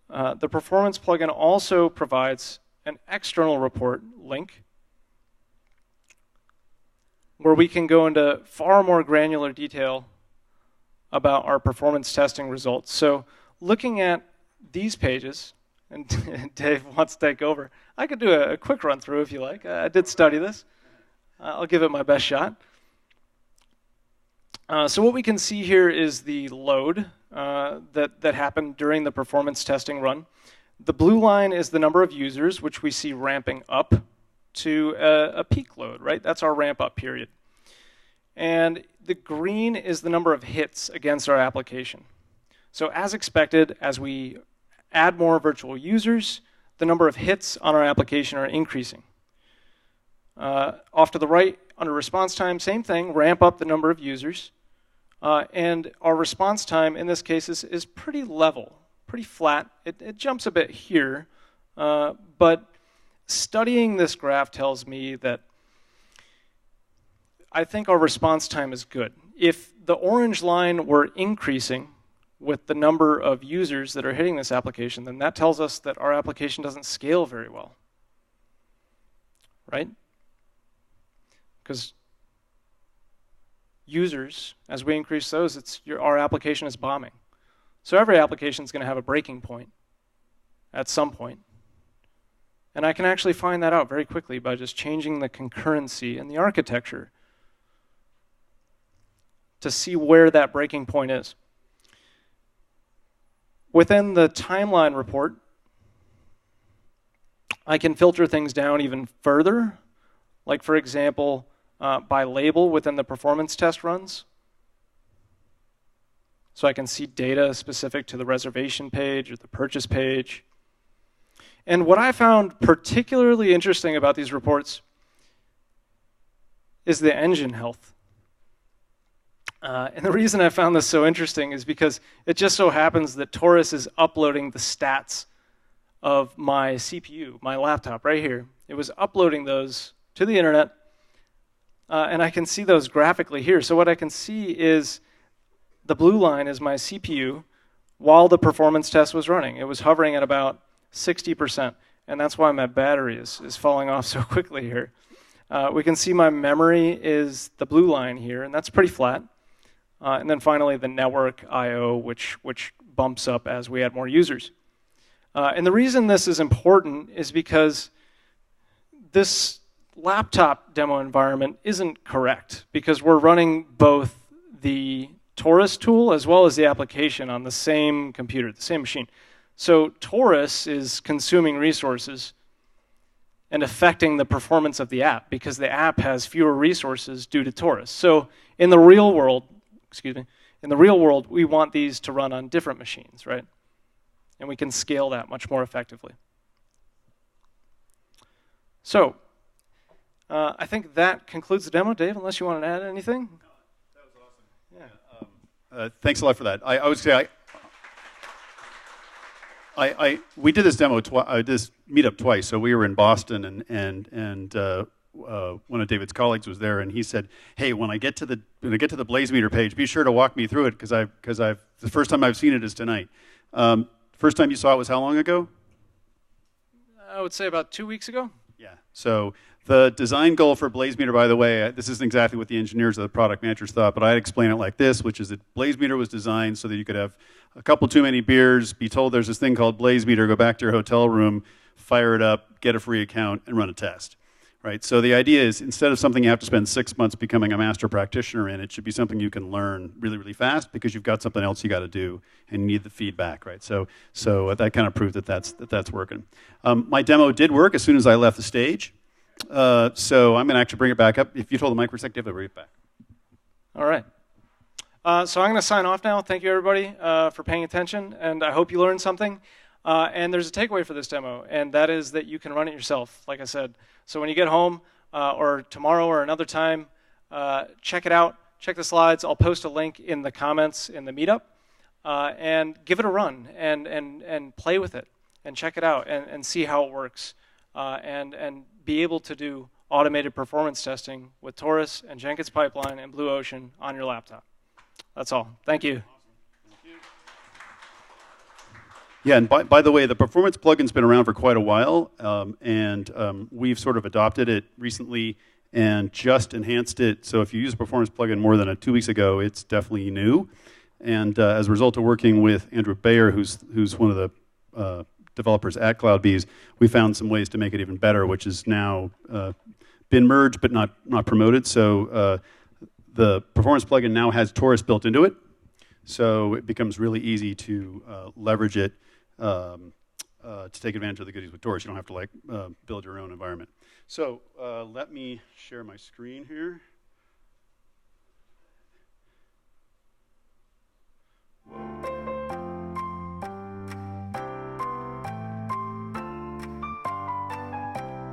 The performance plugin also provides an external report link where we can go into far more granular detail about our performance testing results. So looking at these pages, and Dave wants to take over. I could do a quick run through if you like. I did study this. I'll give it my best shot. So what we can see here is the load that happened during the performance testing run. The blue line is the number of users, which we see ramping up to a peak load, right? That's our ramp up period. And the green is the number of hits against our application. So as expected, as we add more virtual users, the number of hits on our application are increasing. Off to the right, under response time, same thing, ramp up the number of users. And our response time in this case is pretty level, pretty flat. It jumps a bit here, but studying this graph tells me that I think our response time is good. If the orange line were increasing with the number of users that are hitting this application, then that tells us that our application doesn't scale very well, right? Because users, as we increase those, our application is bombing. So every application is going to have a breaking point at some point. And I can actually find that out very quickly by just changing the concurrency in the architecture to see where that breaking point is. Within the timeline report, I can filter things down even further, like for example, by label within the performance test runs. So I can see data specific to the reservation page or the purchase page. And what I found particularly interesting about these reports is the engine health. And the reason I found this so interesting is because it just so happens that Taurus is uploading the stats of my CPU, my laptop right here. It was uploading those to the internet, and I can see those graphically here. So what I can see is the blue line is my CPU while the performance test was running. It was hovering at about 60%, and that's why my battery is falling off so quickly here. We can see my memory is the blue line here, and that's pretty flat. And then finally, the network I/O, which bumps up as we add more users. And the reason this is important is because this laptop demo environment isn't correct, because we're running both the Taurus tool as well as the application on the same computer, the same machine. So Taurus is consuming resources and affecting the performance of the app, because the app has fewer resources due to Taurus. So in the real world, we want these to run on different machines, right? And we can scale that much more effectively. So I think that concludes the demo. Dave, unless you want to add anything? That was awesome. Yeah. Thanks a lot for that. I would say we did this this meetup twice. So we were in Boston, and one of David's colleagues was there, and he said, "Hey, when I get to the Blazemeter page, be sure to walk me through it, because the first time I've seen it is tonight." First time you saw it was how long ago? I would say about 2 weeks ago. Yeah. So the design goal for Blazemeter, by the way, this isn't exactly what the engineers or the product managers thought, but I'd explain it like this, which is that Blazemeter was designed so that you could have a couple too many beers, be told there's this thing called Blazemeter, go back to your hotel room, fire it up, get a free account, and run a test. Right? So the idea is, instead of something you have to spend 6 months becoming a master practitioner in, it should be something you can learn really, really fast, because you've got something else you got to do and you need the feedback, right? So that kind of proved that that's working. My demo did work as soon as I left the stage. So I'm going to actually bring it back up. If you hold the mic for a second, David, bring it back. All right. So I'm going to sign off now. Thank you, everybody, for paying attention, and I hope you learned something. And there's a takeaway for this demo, and that is that you can run it yourself, like I said. So when you get home, or tomorrow or another time, check it out, check the slides. I'll post a link in the comments in the meetup, and give it a run, and play with it, and check it out, and see how it works, and be able to do automated performance testing with Taurus and Jenkins Pipeline and Blue Ocean on your laptop. That's all. Thank you. Yeah, and by the way, the performance plugin's been around for quite a while, and we've sort of adopted it recently and just enhanced it. So if you use a performance plugin more than 2 weeks ago, it's definitely new. And as a result of working with Andrew Bayer, who's one of the developers at CloudBees, we found some ways to make it even better, which is now been merged but not promoted. So the performance plugin now has Taurus built into it, so it becomes really easy to leverage it to take advantage of the goodies with Taurus. You don't have to build your own environment. So let me share my screen here.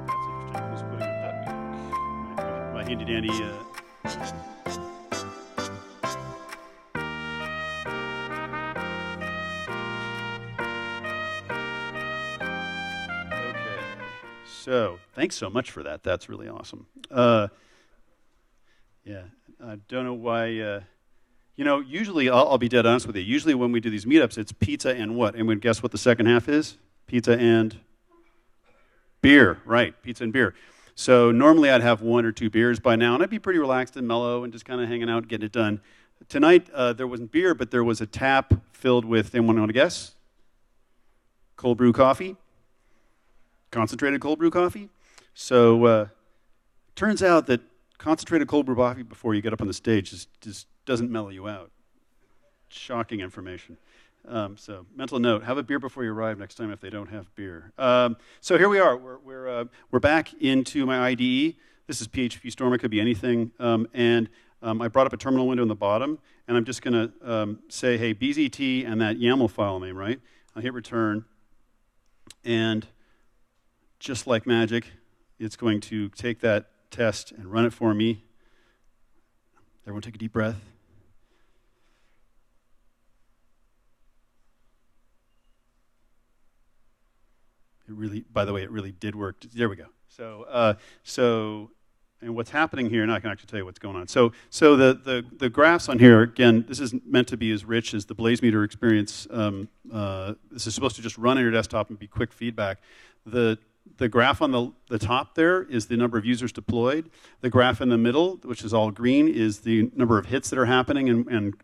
That's interesting. Who's putting up that music? My handy dandy. So thanks so much for that. That's really awesome. Yeah, I don't know why. Usually, I'll be dead honest with you. Usually when we do these meetups, it's pizza and what? And would guess what the second half is? Pizza and beer, right? Pizza and beer. So normally I'd have 1 or 2 beers by now, and I'd be pretty relaxed and mellow and just kind of hanging out, getting it done. Tonight there wasn't beer, but there was a tap filled with, anyone want to guess? Cold brew coffee. Concentrated cold brew coffee. So turns out that concentrated cold brew coffee before you get up on the stage just doesn't mellow you out. Shocking information. So mental note: have a beer before you arrive next time if they don't have beer. So here we are. We're back into my IDE. This is PHP Storm. It could be anything. And I brought up a terminal window in the bottom, and I'm just going to say, hey, BZT and that YAML file name, right? I'll hit return, and just like magic, it's going to take that test and run it for me. Everyone take a deep breath. It really, by the way, it really did work. There we go. So, and what's happening here, and I can actually tell you what's going on. So the graphs on here, again, this isn't meant to be as rich as the Blazemeter experience. This is supposed to just run on your desktop and be quick feedback. The graph on the top there is the number of users deployed. The graph in the middle, which is all green, is the number of hits that are happening, and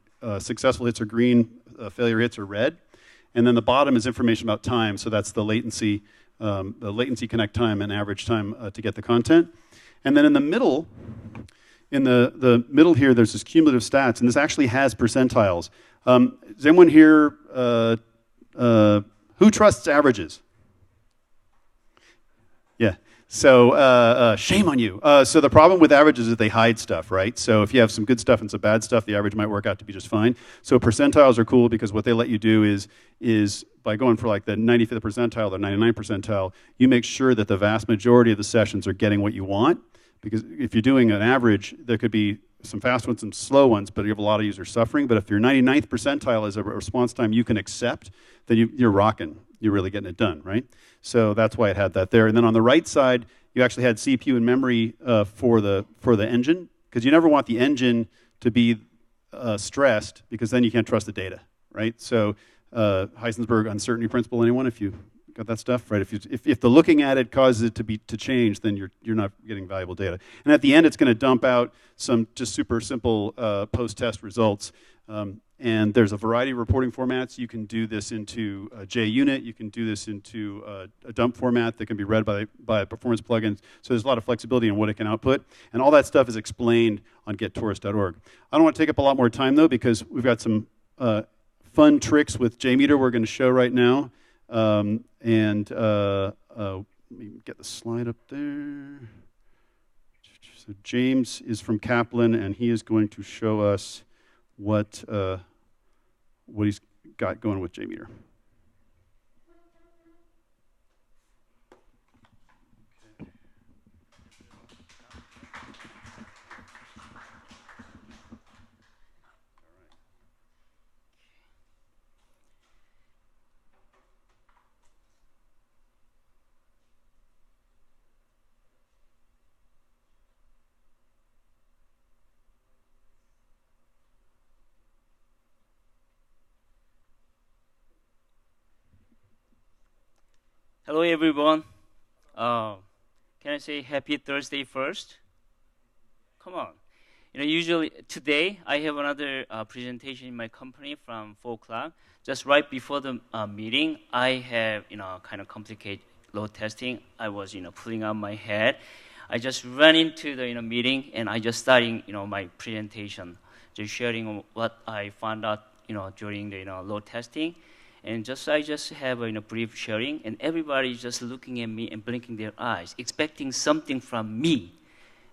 successful hits are green, failure hits are red. And then the bottom is information about time, so that's the latency connect time and average time to get the content. And then in the middle, here, there's this cumulative stats, and this actually has percentiles. Does anyone here, who trusts averages? Yeah. So shame on you. So the problem with averages is they hide stuff, right? So if you have some good stuff and some bad stuff, the average might work out to be just fine. So percentiles are cool because what they let you do is by going for like the 95th percentile or 99th percentile, you make sure that the vast majority of the sessions are getting what you want. Because if you're doing an average, there could be some fast ones, some slow ones, but you have a lot of users suffering. But if your 99th percentile is a response time you can accept, then you're rocking. You're really getting it done, right? So that's why it had that there. And then on the right side, you actually had CPU and memory for the engine, because you never want the engine to be stressed, because then you can't trust the data, right? So Heisenberg uncertainty principle. Anyone? If you got that stuff, right? If the looking at it causes it to change, then you're not getting valuable data. And at the end, it's going to dump out some just super simple post-test results. And there's a variety of reporting formats. You can do this into a JUnit. You can do this into a dump format that can be read by performance plugins. So there's a lot of flexibility in what it can output. And all that stuff is explained on gettaurus.org. I don't want to take up a lot more time, though, because we've got some fun tricks with Jmeter we're going to show right now. Let me get the slide up there. So James is from Kaplan, and he is going to show us what he's got going with Jmeter. Hello, everyone. Can I say happy Thursday first? Come on. Usually today I have another presentation in my company from 4 o'clock. Just right before the meeting, I have kind of complicated load testing. I was pulling out my head. I just ran into the meeting, and I just starting my presentation, just sharing what I found out during the load testing. And I just have a brief sharing, and everybody just looking at me and blinking their eyes, expecting something from me.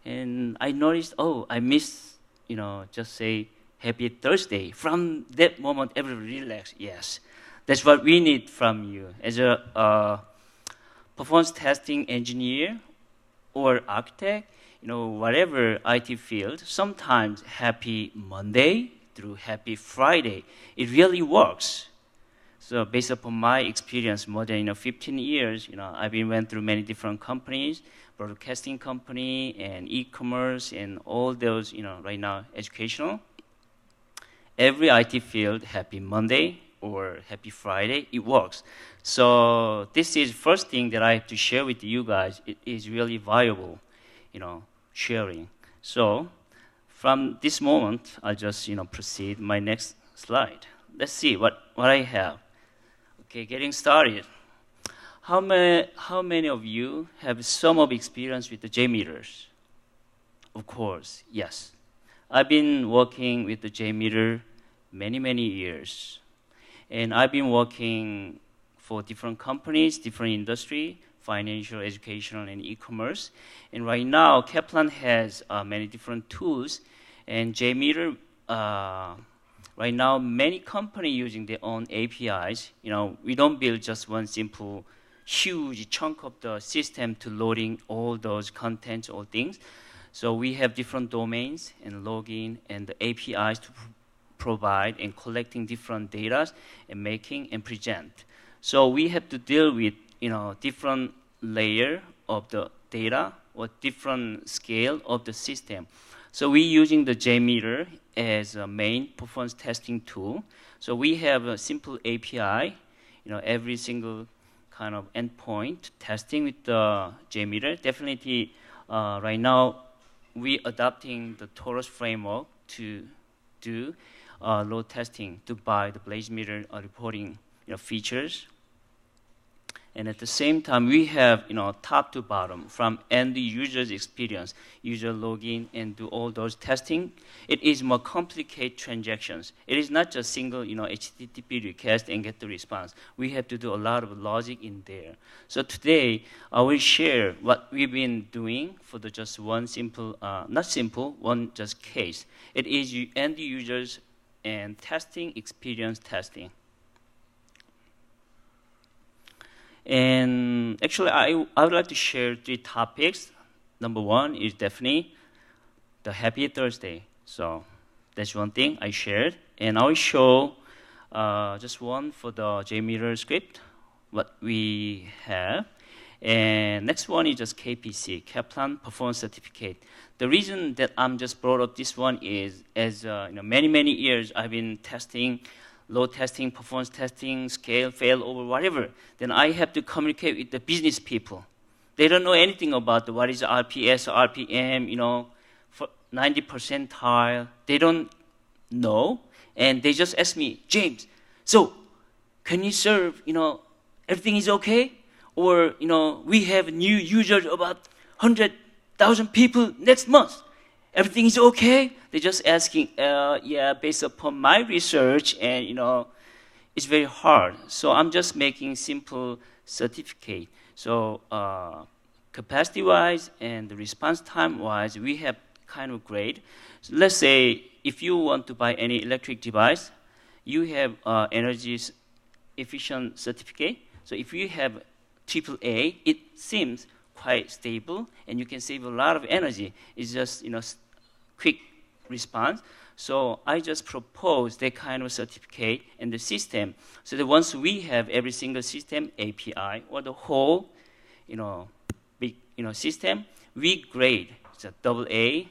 And I noticed, I missed, just say happy Thursday. From that moment, everybody relaxed. Yes, that's what we need from you as a performance testing engineer or architect. Whatever IT field. Sometimes happy Monday through happy Friday, it really works. So based upon my experience, more than 15 years, I've went through many different companies, broadcasting company and e-commerce and all those, right now educational. Every IT field, happy Monday or happy Friday, it works. So this is first thing that I have to share with you guys. It is really valuable, sharing. So from this moment, I'll just proceed my next slide. Let's see what I have. Okay, getting started. How many of you have some of experience with the Jmeters? Of course, yes. I've been working with the Jmeter many years. And I've been working for different companies, different industry, financial, educational, and e-commerce. And right now, Kaplan has many different tools. And Jmeter, right now, many companies using their own APIs. We don't build just one simple, huge chunk of the system to loading all those contents or things. So we have different domains and login and the APIs to provide and collecting different data and making and present. So we have to deal with different layer of the data or different scale of the system. So we're using the Jmeter as a main performance testing tool. So we have a simple API, every single kind of endpoint testing with the Jmeter. Definitely, right now, we're adopting the Taurus framework to do load testing to buy the Blaze meter reporting, features. And at the same time, we have top to bottom from end user's experience, user login and do all those testing. It is more complicated transactions. It is not just single HTTP request and get the response. We have to do a lot of logic in there. So today, I will share what we've been doing for the just one simple, not simple, one just case. It is end users and testing, experience testing. And actually, I would like to share 3 topics. Number 1 is definitely the Happy Thursday. So that's one thing I shared. And I will show just one for the Jmeter script, what we have. And next one is just KPC, Kaplan Performance Certificate. The reason that I'm just brought up this one is, as many years I've been testing, load testing, performance testing, scale, failover, whatever, then I have to communicate with the business people. They don't know anything about what is RPS, RPM, for 90 percentile. They don't know, and they just ask me, James, so can you serve, everything is okay? Or, we have new users, about 100,000 people next month. Everything is okay? They're just asking, yeah, based upon my research, and it's very hard. So I'm just making simple certificate. So capacity-wise and the response time-wise, we have kind of grade. So let's say if you want to buy any electric device, you have energy efficient certificate. So if you have AAA, it seems quite stable, and you can save a lot of energy. It's just quick response. So I just propose that kind of certificate in the system, so that once we have every single system API or the whole, big system, we grade it's a AA,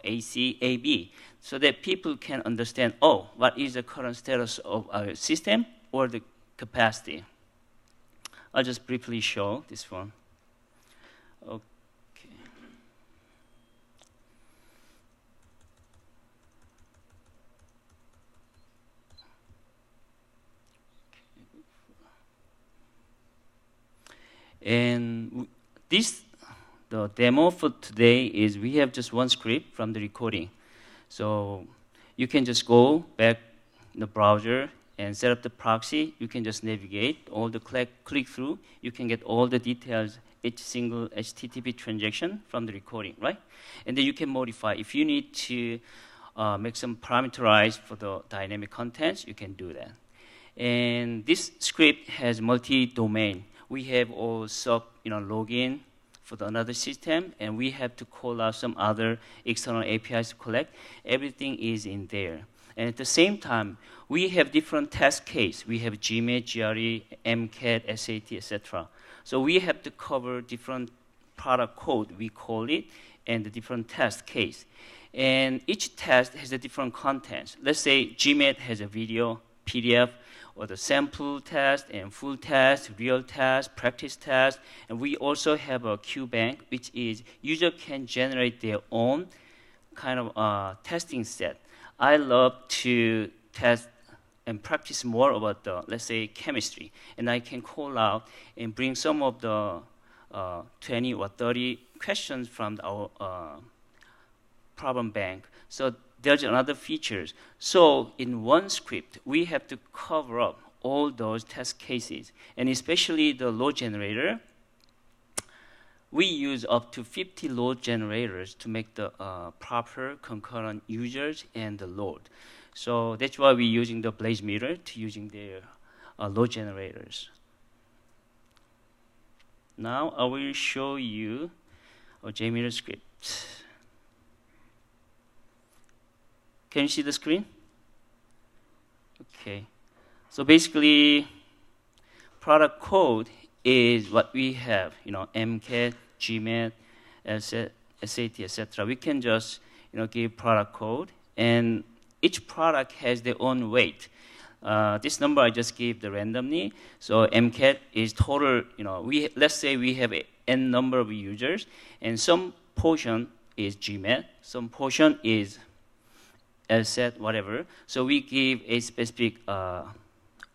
AC, AB, so that people can understand, what is the current status of our system or the capacity. I'll just briefly show this one. Okay. And the demo for today is we have just one script from the recording. So you can just go back in the browser and set up the proxy. You can just navigate all the click through. You can get all the details, each single HTTP transaction from the recording, right? And then you can modify. If you need to make some parameterize for the dynamic contents, you can do that. And this script has multi-domain. We have all sub, login for another system, and we have to call out some other external APIs to collect. Everything is in there. And at the same time, we have different test case. We have Gmet, GRE, MCAT, SAT, etc. So we have to cover different product code, we call it, and the different test case. And each test has a different content. Let's say Gmet has a video, PDF, or the sample test and full test, real test, practice test. And we also have a QBank, which is user can generate their own kind of testing set. I love to test and practice more about the, let's say, chemistry. And I can call out and bring some of the 20 or 30 questions from our problem bank. So there's another features. So in one script, we have to cover up all those test cases. And especially the load generator, we use up to 50 load generators to make the proper concurrent users and the load. So that's why we're using the Jmeter to using their load generators. Now I will show you a Jmeter script. Can you see the screen? Okay. So basically, product code is what we have, MCAT, Gmet, SAT, etc. We can just, give product code, and each product has their own weight. This number I just gave the randomly. So MCAT is total, let's say we have n number of users, and some portion is Gmet, some portion is LSAT, whatever. So we give a specific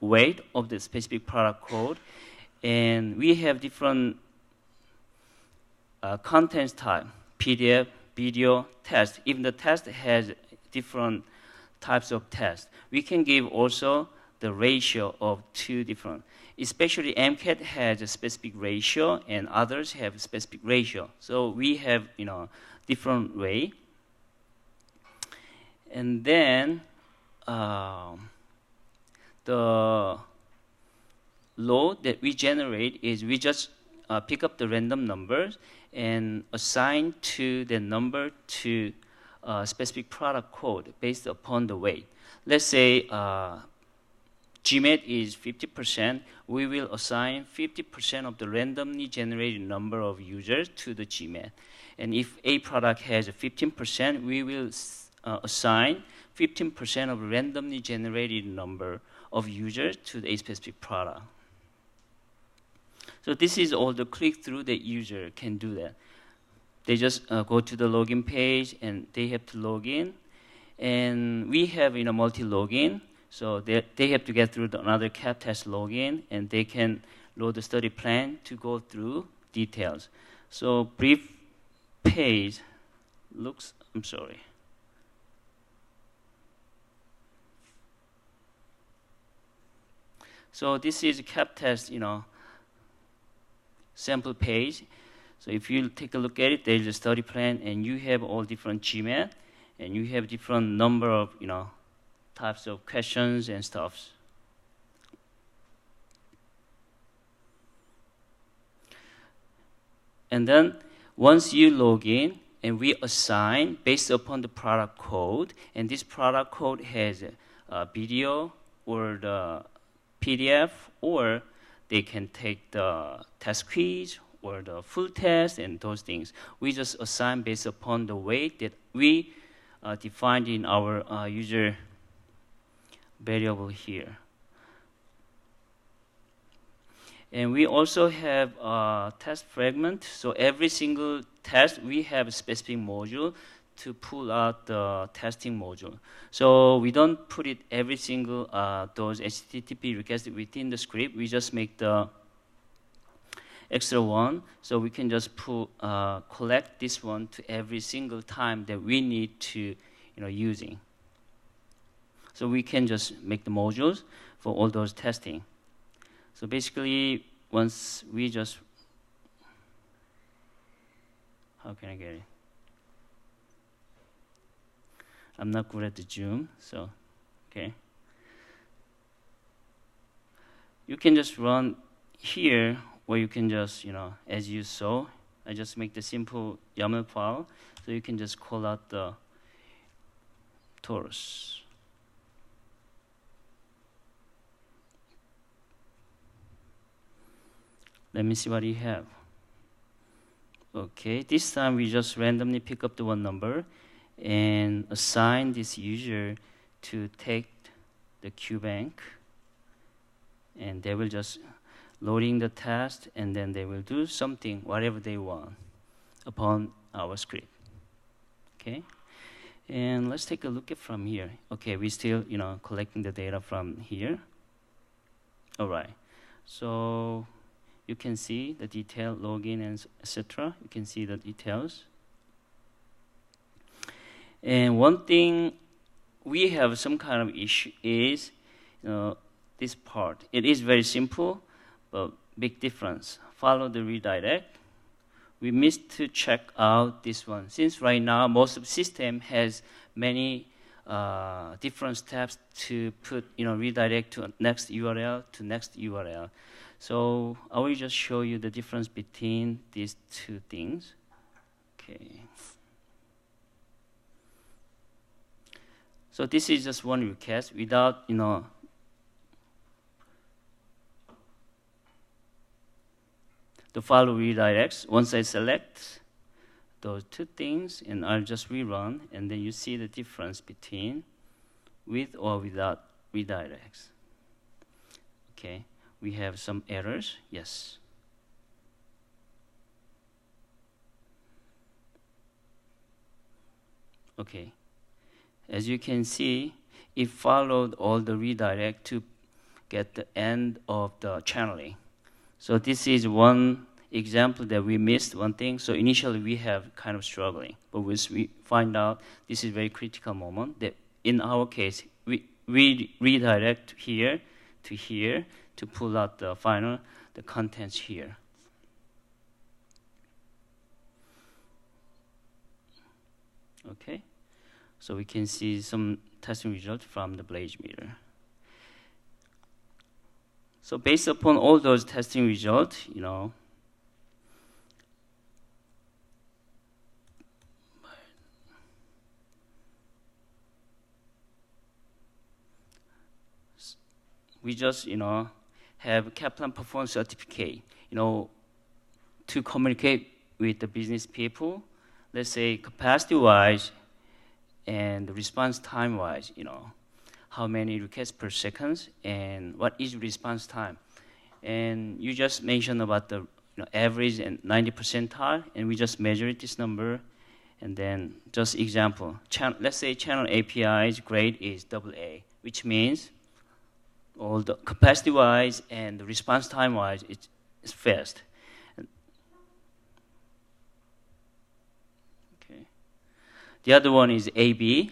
weight of the specific product code. And we have different contents type, PDF, video, test. Even the test has different types of tests. We can give also the ratio of two different. Especially MCAT has a specific ratio and others have a specific ratio. So we have different way. And then the load that we generate is we just pick up the random numbers and assign to the number to a specific product code based upon the weight. Let's say Gmet is 50%. We will assign 50% of the randomly generated number of users to the Gmet. And if a product has a 15%, we will assign 15% of randomly generated number of users to a specific product. So this is all the click-through that user can do that. They just go to the login page and they have to log in. And we have multi-login, so they have to get through another CAP test login, and they can load the study plan to go through details. So brief page looks, I'm sorry. So this is a CAP test, sample page. So if you take a look at it, there's a study plan, and you have all different Gmet, and you have different number of types of questions and stuffs. And then once you log in, and we assign based upon the product code, and this product code has a video or the PDF, or they can take the test quiz or the full test and those things. We just assign based upon the weight that we defined in our user variable here. And we also have a test fragment. So every single test, we have a specific module to pull out the testing module. So we don't put it every single those HTTP requests within the script. We just make the extra one, so we can just collect this one to every single time that we need to using. So we can just make the modules for all those testing. So basically, once we just, how can I get it? I'm not good at the Zoom, so, okay. You can just run here, or you can just, as you saw, I just make the simple YAML file, so you can just call out the Taurus. Let me see what you have. Okay, this time we just randomly pick up the one number and assign this user to take the QBank, and they will just loading the test, and then they will do something, whatever they want, upon our script. Okay, and let's take a look at from here. Okay, we still collecting the data from here. All right, so you can see the detail, login, and etc. You can see the details. And one thing we have some kind of issue is this part. It is very simple, but big difference. Follow the redirect. We missed to check out this one. Since right now most of the system has many different steps to put redirect to next URL to next URL. So I will just show you the difference between these two things. Okay. So this is just one request without the follow redirects. Once I select those two things, and I'll just rerun, and then you see the difference between with or without redirects. Okay. We have some errors, yes. Okay, as you can see, it followed all the redirect to get the end of the channeling. So this is one example that we missed one thing. So initially we have kind of struggling, but once we find out this is a very critical moment that in our case, we redirect here to pull out the contents here. Okay, so we can see some testing results from the Jmeter. So based upon all those testing results, we just, have Kaplan performance certificate, to communicate with the business people. Let's say capacity-wise and response time-wise, how many requests per second and what is response time. And you just mentioned about the average and 90 percentile, and we just measured this number. And then just example, let's say channel API's grade is AA, which means all the capacity-wise and the response time-wise, it's fast. Okay. The other one is AB.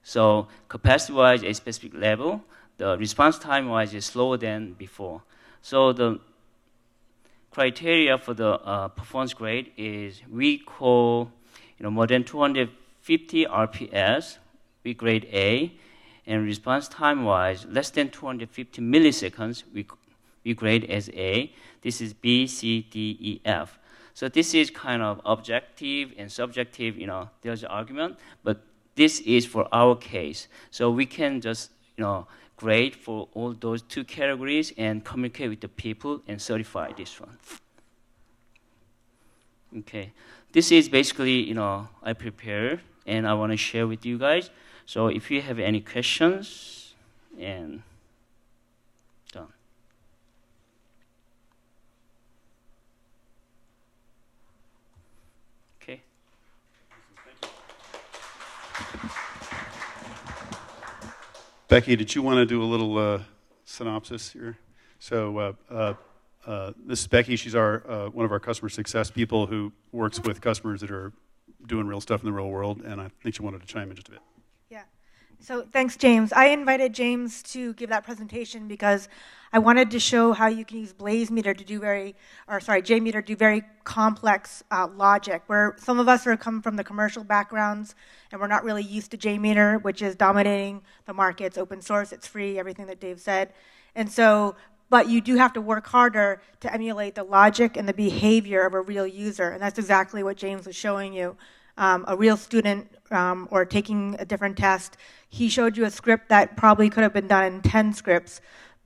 So capacity-wise, a specific level. The response time-wise is slower than before. So the criteria for the performance grade is we call more than 250 RPS, we grade A. And response time-wise, less than 250 milliseconds, we grade as A. This is B, C, D, E, F. So this is kind of objective and subjective, there's an argument, but this is for our case. So we can just, grade for all those two categories and communicate with the people and certify this one. Okay, this is basically, I prepared and I want to share with you guys. So if you have any questions, and done. Okay. Becky, did you want to do a little synopsis here? So this is Becky. She's one of our customer success people who works with customers that are doing real stuff in the real world, and I think she wanted to chime in just a bit. Yeah. So thanks, James. I invited James to give that presentation because I wanted to show how you can use Jmeter to do Jmeter to do very complex logic, where some of us are come from the commercial backgrounds and we're not really used to Jmeter, which is dominating the market. It's open source, it's free, everything that Dave said. And so, but you do have to work harder to emulate the logic and the behavior of a real user, and that's exactly what James was showing you. A real student or taking a different test, he showed you a script that probably could have been done in 10 scripts,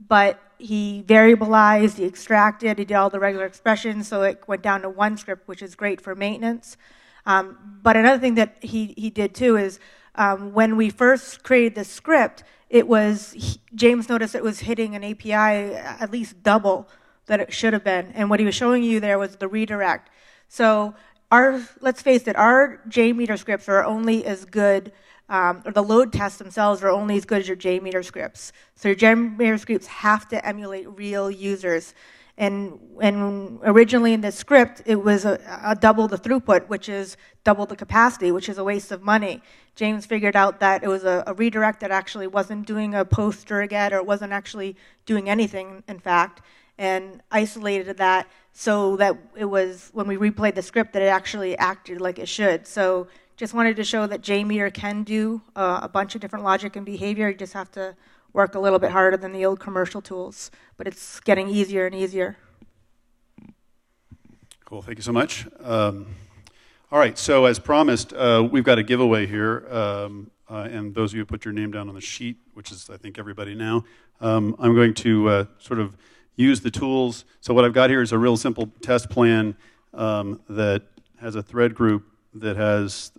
but he variabilized, he extracted, he did all the regular expressions, so it went down to one script, which is great for maintenance. But another thing that he did too is when we first created this script, James noticed it was hitting an API at least double that it should have been, and what he was showing you there was the redirect. So let's face it, our Jmeter scripts are only as good, or the load tests themselves are only as good as your Jmeter scripts. So your Jmeter scripts have to emulate real users. And originally in this script, it was a double the throughput, which is double the capacity, which is a waste of money. James figured out that it was a redirect that actually wasn't doing a post or a get, or it wasn't actually doing anything, in fact, and isolated that so that it was, when we replayed the script, that it actually acted like it should. So just wanted to show that Jmeter can do a bunch of different logic and behavior. You just have to work a little bit harder than the old commercial tools, but it's getting easier and easier. Cool, thank you so much. All right, so as promised, we've got a giveaway here, and those of you who put your name down on the sheet, which is I think everybody now, I'm going to sort of use the tools. So what I've got here is a real simple test plan that has a thread group that has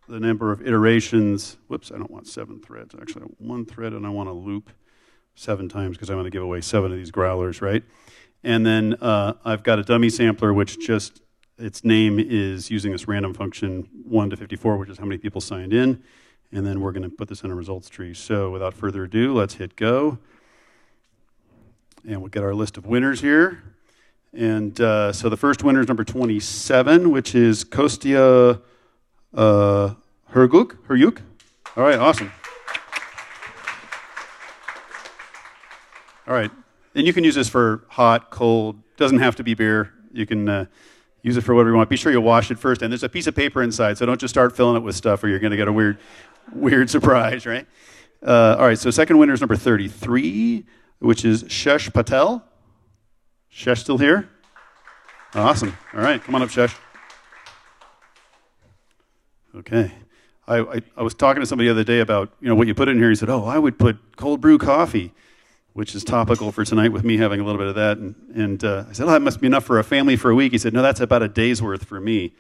the number of iterations. Whoops, I don't want 7 threads. Actually, I want 1 thread, and I want to loop 7 times because I want to give away 7 of these growlers, right? And then I've got a dummy sampler, which just, its name is using this random function 1 to 54, which is how many people signed in. And then we're going to put this in a results tree. So without further ado, let's hit go. And we'll get our list of winners here. And so the first winner is number 27, which is Kostya Herguk. All right, awesome. All right. And you can use this for hot, cold. Doesn't have to be beer. You can use it for whatever you want. Be sure you wash it first. And there's a piece of paper inside, so don't just start filling it with stuff or you're going to get a weird surprise, right? All right, so second winner is number 33, which is Shesh Patel. Shesh still here? Awesome. All right, come on up, Shesh. Okay. I was talking to somebody the other day about what you put in here. He said, I would put cold brew coffee, which is topical for tonight with me having a little bit of that. And I said, that must be enough for a family for a week. He said, no, that's about a day's worth for me.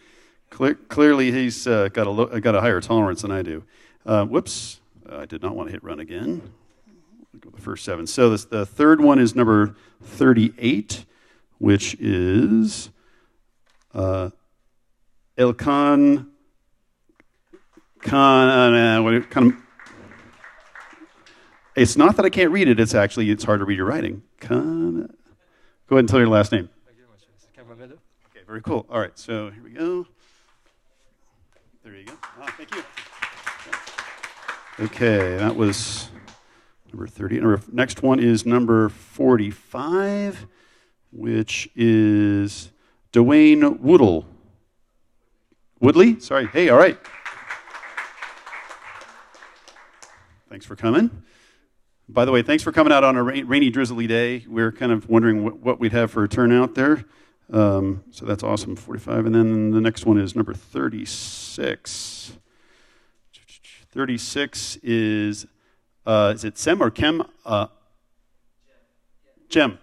Clearly, he's got a higher tolerance than I do. Whoops, I did not want to hit run again. We'll go with the first 7. So the third one is number 38, which is Elkan Khan. It's not that I can't read it. It's hard to read your writing. Go ahead and tell your last name. Okay, very cool. All right, so here we go. There you go. Thank you. Okay, that was number 30. Next one is number 45, which is Dwayne Woodley? Sorry. Hey, all right. Thanks for coming. By the way, thanks for coming out on a rainy, drizzly day. We're kind of wondering what we'd have for a turnout there. So that's awesome, 45. And then the next one is number 36. 36 is it Sem or Kem? Jem.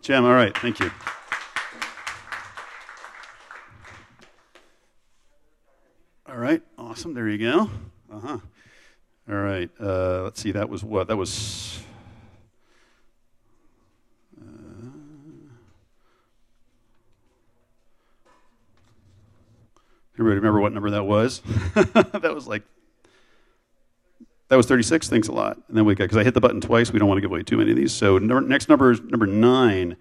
Jem, all right, thank you. All right, awesome, there you go. Uh-huh. All right, let's see, that was what? That was... Everybody remember what number that was? That was 36, thanks a lot. And then because I hit the button twice, we don't want to give away too many of these. So next number is number 9,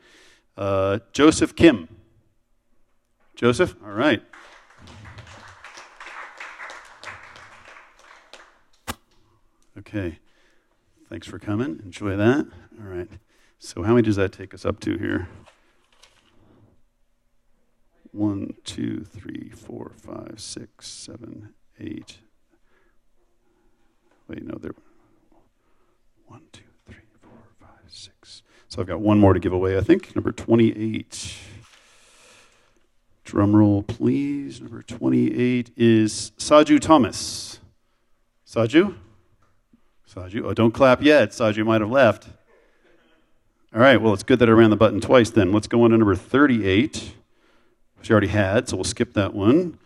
Joseph Kim. Joseph, all right. Okay, thanks for coming. Enjoy that. All right. So how many does that take us up to here? 1, 2, 3, 4, 5, 6, 7, 8. Wait, no, there. 1, 2, 3, 4, 5, 6. So I've got one more to give away, I think. Number 28. Drum roll, please. Number 28 is Saju Thomas. Saju? Oh, don't clap yet. Saju might have left. All right, well, it's good that I ran the button twice then. Let's go on to number 38, which I already had, so we'll skip that one.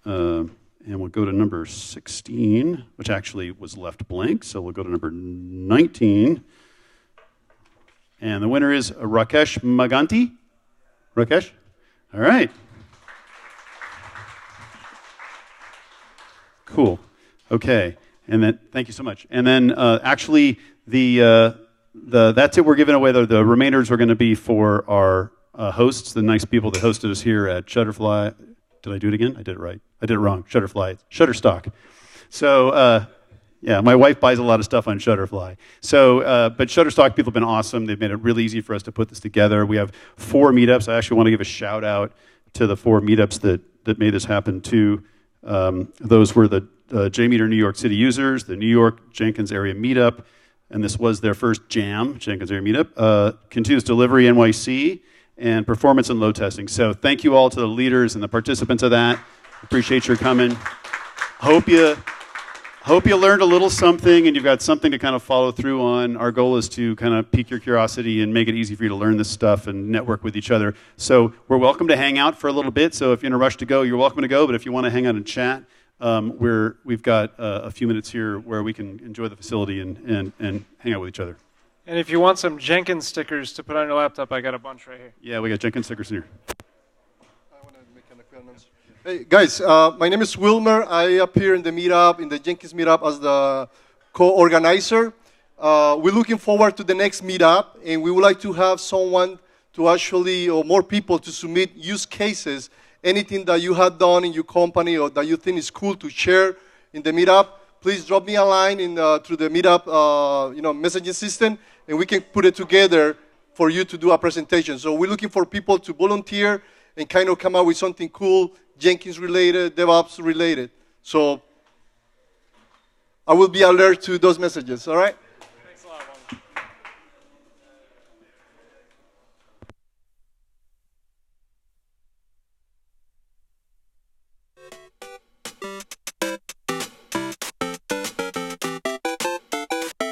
And we'll go to number 16, which actually was left blank, so we'll go to number 19. And the winner is Rakesh Maganti. Rakesh? All right. Cool. Okay. And then, thank you so much. And then, actually, that's it. We're giving away. The remainders are going to be for our hosts, the nice people that hosted us here at Shutterfly. Did I do it again? I did it right. I did it wrong. Shutterstock. So, yeah, my wife buys a lot of stuff on Shutterfly. So, but Shutterstock people have been awesome. They've made it really easy for us to put this together. We have 4 meetups. I actually want to give a shout out to the 4 meetups that made this happen too. Those were the Jmeter New York City users, the New York Jenkins area meetup, and this was their first jam, Jenkins area meetup, continuous delivery NYC, and performance and load testing. So thank you all to the leaders and the participants of that. Appreciate your coming. Hope you learned a little something and you've got something to kind of follow through on. Our goal is to kind of pique your curiosity and make it easy for you to learn this stuff and network with each other. So we're welcome to hang out for a little bit. So if you're in a rush to go, you're welcome to go. But if you want to hang out and chat, we've got a few minutes here where we can enjoy the facility and hang out with each other. And if you want some Jenkins stickers to put on your laptop, I got a bunch right here. Yeah, we got Jenkins stickers in here. I want to make an appearance. Hey, guys, my name is Wilmer. I appear in the meetup, in the Jenkins meetup, as the co-organizer. we're looking forward to the next meetup, and we would like to have someone to actually, or more people to submit use cases, anything that you have done in your company or that you think is cool to share in the meetup. Please drop me a line through the meetup messaging system, and we can put it together for you to do a presentation. So we're looking for people to volunteer and kind of come up with something cool, Jenkins related, DevOps related. So I will be alert to those messages, all right?